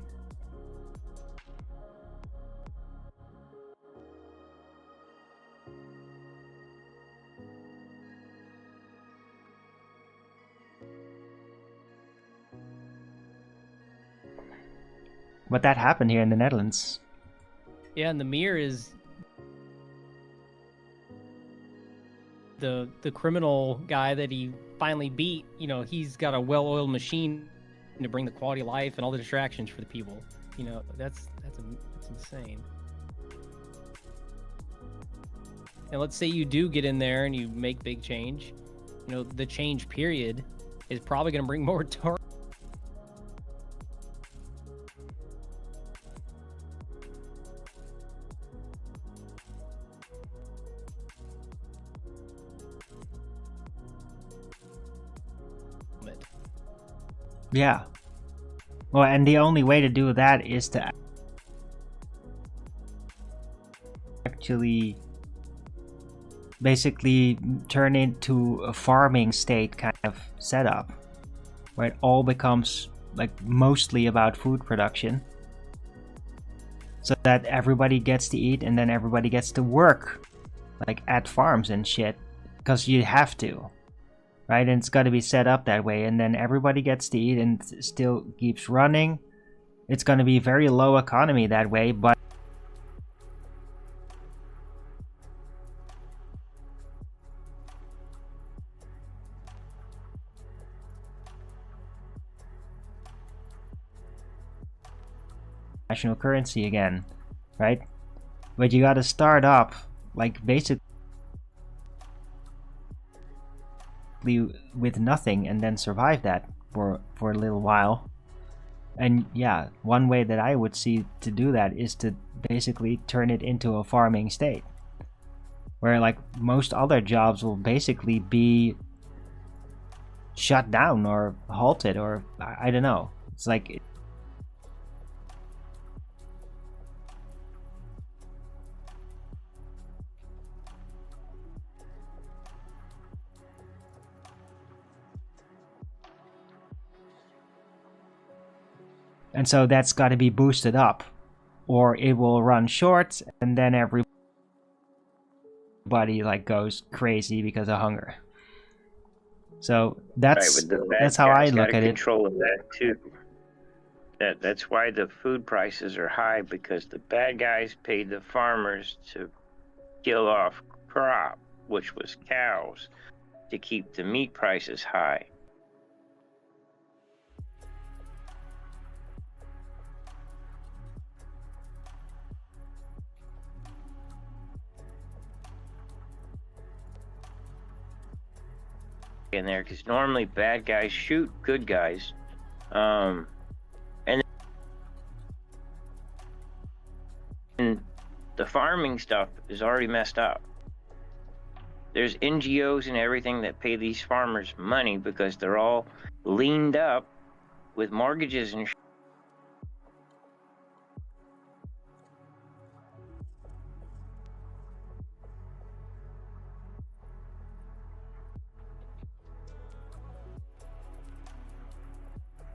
But that happened here in the Netherlands. Yeah, and the mirror is the criminal guy that he finally beat. You know, he's got a well-oiled machine to bring the quality of life and all the distractions for the people. You know, that's insane. And let's say you do get in there and you make big change. You know, the change period is probably going to bring more tar. Yeah. Well, and the only way to do that is to actually basically turn into a farming state kind of setup, where it all becomes like mostly about food production, so that everybody gets to eat and then everybody gets to work like at farms and shit, because you have to. Right, and it's got to be set up that way, and then everybody gets to eat and still keeps running. It's going to be very low economy that way, but national currency again, right? But you got to start up like basically with nothing and then survive that for a little while. And yeah, one way that I would see to do that is to basically turn it into a farming state, where like most other jobs will basically be shut down or halted, or I don't know. It's like and so that's got to be boosted up, or it will run short, and then everybody like goes crazy because of hunger. So that's how I look at it. Control of that too. That's why the food prices are high, because the bad guys paid the farmers to kill off crop, which was cows, to keep the meat prices high. in there because normally bad guys shoot good guys, and the farming stuff is already messed up. There's NGOs and everything that pay these farmers money because they're all leaned up with mortgages and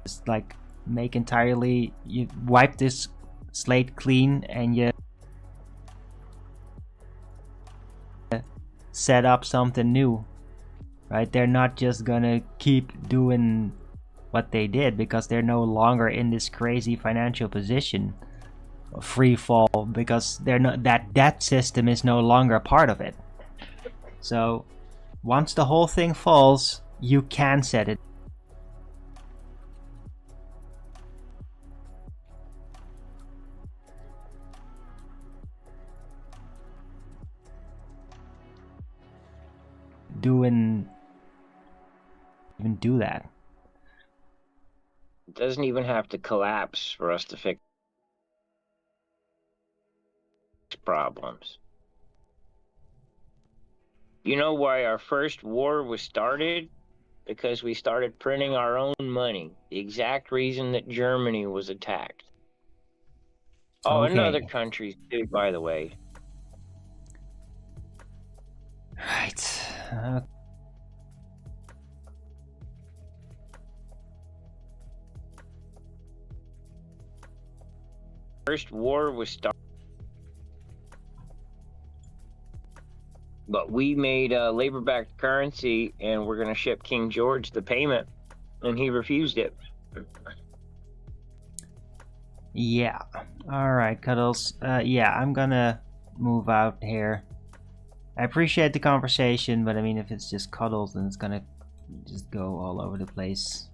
just like make entirely, you wipe this slate clean and you set up something new, right? They're not just gonna keep doing what they did because they're no longer in this crazy financial position, free fall, because they're not, that debt system is no longer a part of it. So once the whole thing falls, you can set it. Even do that. it doesn't even have to collapse for us to fix problems. You know why our first war was started? Because we started printing our own money. The exact reason that Germany was attacked. Oh, and Okay. other countries too, by the way. Right. First war was started, but we made labor-backed currency, and we're gonna ship King George the payment, and he refused it. Yeah. All right, Cuddles. Yeah, I'm gonna move out here. I appreciate the conversation, but I mean, if it's just Cuddles, then it's gonna just go all over the place.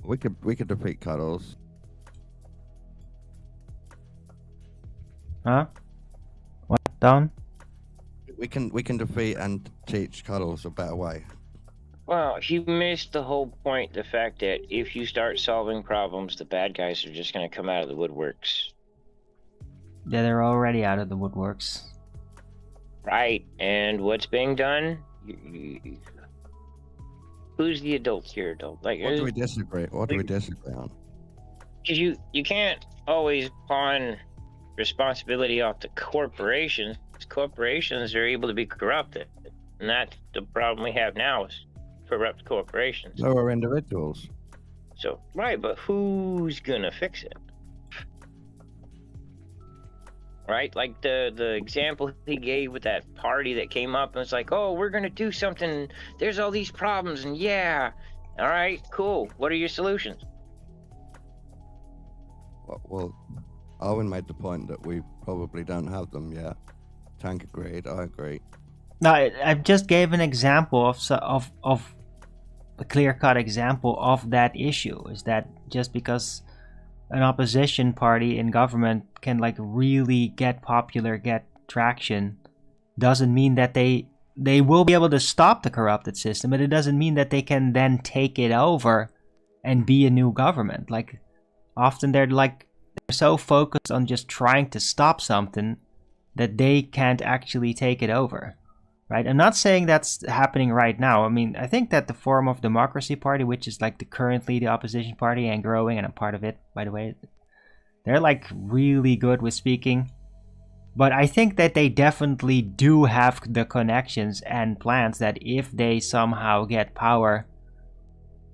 We could defeat Cuddles. Huh? What, Don? We can defeat and teach Cuddles a better way. Well, he missed the whole point, the fact that if you start solving problems, the bad guys are just gonna come out of the woodworks. Yeah, they're already out of the woodworks. Right, and what's being done? Who's the adult here, adult? Like, What do we disagree? What do we disagree on? because you can't always pawn responsibility off the corporations. Corporations are able to be corrupted, and that's the problem we have now is corrupt corporations. So are individuals. So right, but who's gonna fix it? Right, like the example he gave with that party that came up and it's like, oh, we're gonna do something. There's all these problems, and yeah, all right, cool. What are your solutions? Well, Owen made the point that we probably don't have them yet. Tank agreed. I agree. No, I just gave an example of a clear-cut example of that issue. Is that just because an opposition party in government can like really get popular, get traction, doesn't mean that they will be able to stop the corrupted system, but it doesn't mean that they can then take it over and be a new government. Like often they're so focused on just trying to stop something that they can't actually take it over. Right? I'm not saying that's happening right now. I mean, I think that the Forum of Democracy Party, which is like currently the opposition party and growing, and I'm part of it, by the way, they're like really good with speaking. But I think that they definitely do have the connections and plans that if they somehow get power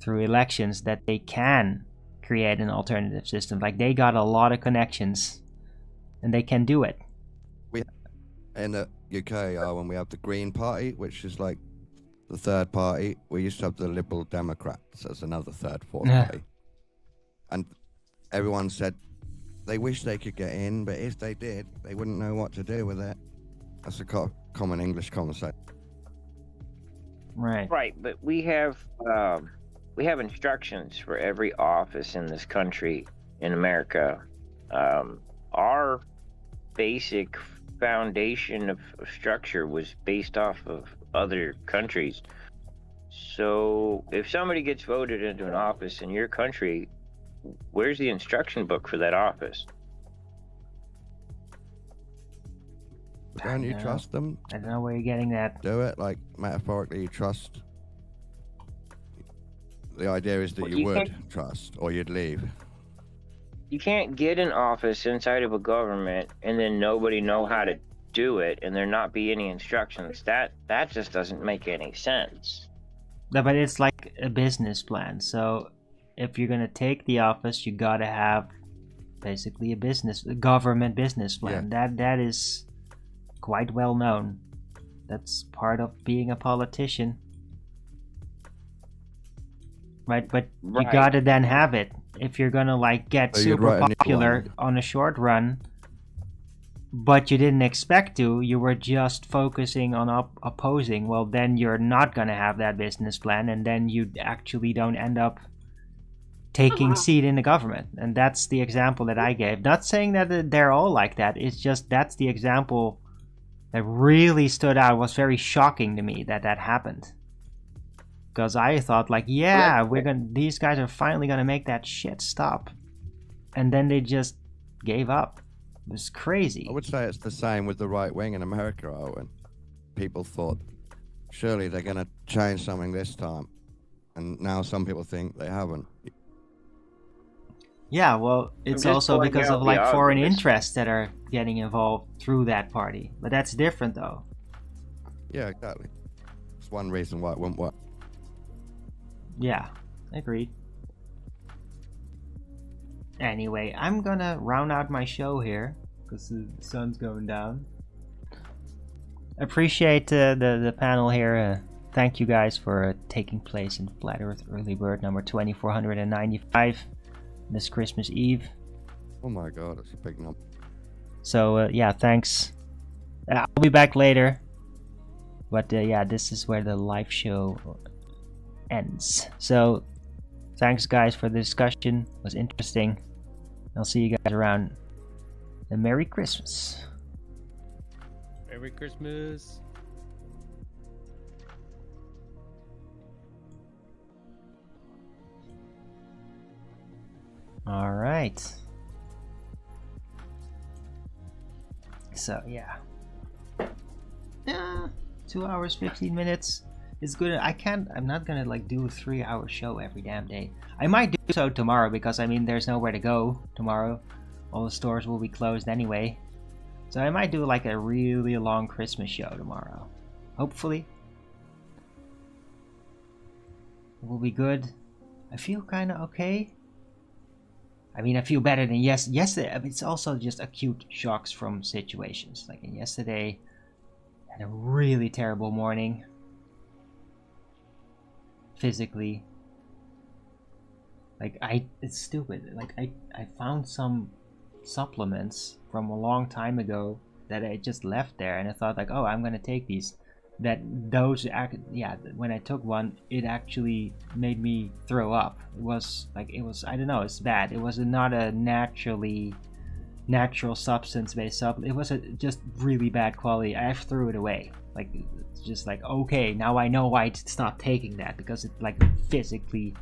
through elections, that they can create an alternative system. Like they got a lot of connections and they can do it. In the UK, when we have the Green Party, which is like the third party, we used to have the Liberal Democrats as another third, fourth party. And everyone said they wish they could get in, but if they did, they wouldn't know what to do with it. That's a common English conversation. Right. Right, but we have instructions for every office in this country in America. Our basic foundation of structure was based off of other countries. So if somebody gets voted into an office in your country, where's the instruction book for that office? Don't you trust them? I don't know where you're getting that. Do it, like, metaphorically, you trust. The idea is that Well, you you would can't- trust, or you'd leave. You can't get an office inside of a government and then nobody know how to do it and there not be any instructions. That just doesn't make any sense. No, but it's like a business plan. So if you're gonna take the office, you gotta have basically a government business plan. That is quite well known. That's part of being a politician. Right, but you Right. gotta then have it. If you're gonna like get So you'd super write a new popular one. on a short run, but you didn't expect to, you were just focusing on opposing, well then you're not gonna have that business plan, and then you actually don't end up taking seat in the government. And that's the example that I gave. Not saying that they're all like that, it's just that's the example that really stood out. Was very shocking to me that happened. Because I thought like, yeah, these guys are finally gonna make that shit stop. And then they just gave up. It was crazy. I would say it's the same with the right wing in America, Owen. People thought, surely they're going to change something this time. And now some people think they haven't. Yeah, well, it's just also pointing because out of the like foreign obvious. interests that are getting involved through that party. But that's different though. Yeah, exactly. It's one reason why it wouldn't work. Yeah, agreed. Anyway, I'm gonna round out my show here because the sun's going down. Appreciate the panel here. Thank you guys for taking place in Flat Earth Early Bird number 2495 this Christmas Eve. Oh my god, it's a big number. So yeah, thanks. I'll be back later. But yeah, this is where the live show ends. So thanks guys for the discussion. It was interesting. I'll see you guys around. And Merry Christmas. Merry Christmas. All right. So yeah. 2 hours 15 minutes is good. I'm not gonna like do a 3-hour show every damn day. I might do so tomorrow because I mean there's nowhere to go tomorrow. All the stores will be closed anyway. So I might do like a really long Christmas show tomorrow. Hopefully. It will be good. I feel kinda okay. I mean, I feel better than yesterday. I mean, it's also just acute shocks from situations. Like yesterday, I had a really terrible morning. Physically. Like, it's stupid. Like, I found some supplements from a long time ago that I just left there. And I thought, like, oh, I'm going to take these. When I took one, it actually made me throw up. It was, I don't know, it's bad. It was not a natural substance-based supplement. It was just really bad quality. I threw it away. Like, it's just like, okay, now I know why to stop taking that, because it, like, physically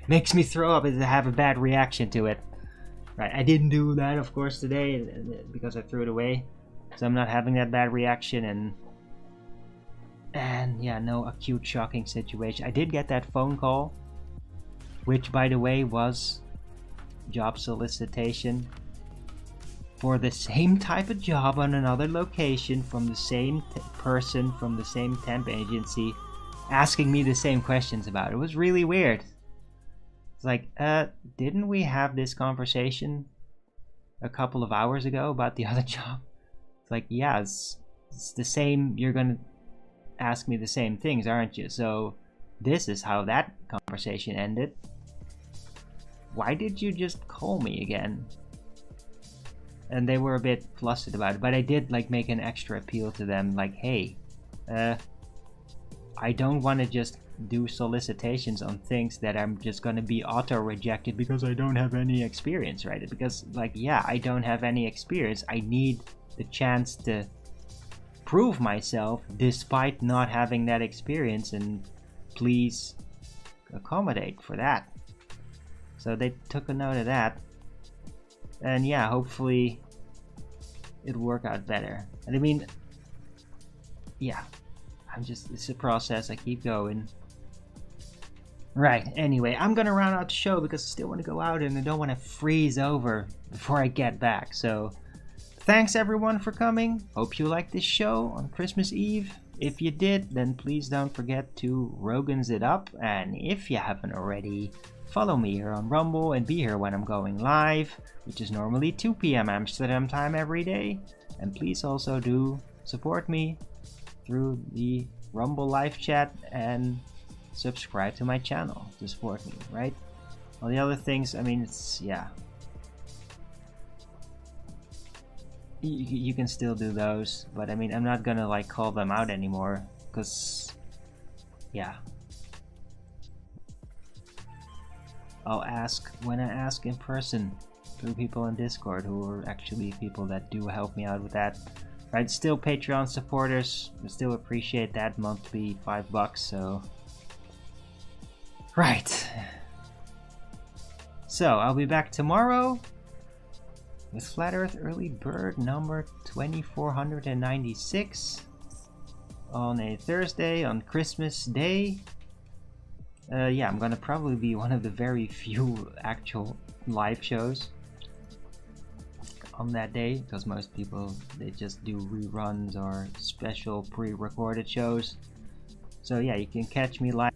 makes me throw up and have a bad reaction to it. Right, I didn't do that, of course, today, because I threw it away. So I'm not having that bad reaction, and yeah, no acute shocking situation. I did get that phone call, which by the way was job solicitation for the same type of job on another location from the same person from the same temp agency asking me the same questions about it. It was really weird. It's like, didn't we have this conversation a couple of hours ago about the other job? It's like, yeah, it's the same. You're gonna ask me the same things, aren't you? So this is how that conversation ended. Why did you just call me again? And they were a bit flustered about it, but I did like make an extra appeal to them, like, hey, I don't want to just do solicitations on things that I'm just gonna be auto rejected because I don't have any experience, right? Because like, yeah, I don't have any experience. I need the chance to prove myself despite not having that experience, and please accommodate for that. So they took a note of that, and yeah, hopefully it'll work out better. And I mean, yeah, it's a process. I keep going. Right, anyway, I'm gonna round out the show because I still want to go out and I don't want to freeze over before I get back. So thanks everyone for coming. Hope you liked this show on Christmas Eve. If you did, then please don't forget to Rogan's it up. And if you haven't already, follow me here on Rumble and be here when I'm going live, which is normally 2 p.m. Amsterdam time every day. And please also do support me through the Rumble live chat and subscribe to my channel to support me, right? All the other things, I mean, it's, yeah. You can still do those, but I mean, I'm not gonna like call them out anymore, because, yeah. I'll ask when I ask in person through people in Discord who are actually people that do help me out with that. Right, still Patreon supporters, I still appreciate that monthly $5, so. Right. So, I'll be back tomorrow with Flat Earth Early Bird number 2496 on a Thursday on Christmas Day. Yeah, I'm gonna probably be one of the very few actual live shows on that day, because most people, they just do reruns or special pre-recorded shows. So yeah, you can catch me live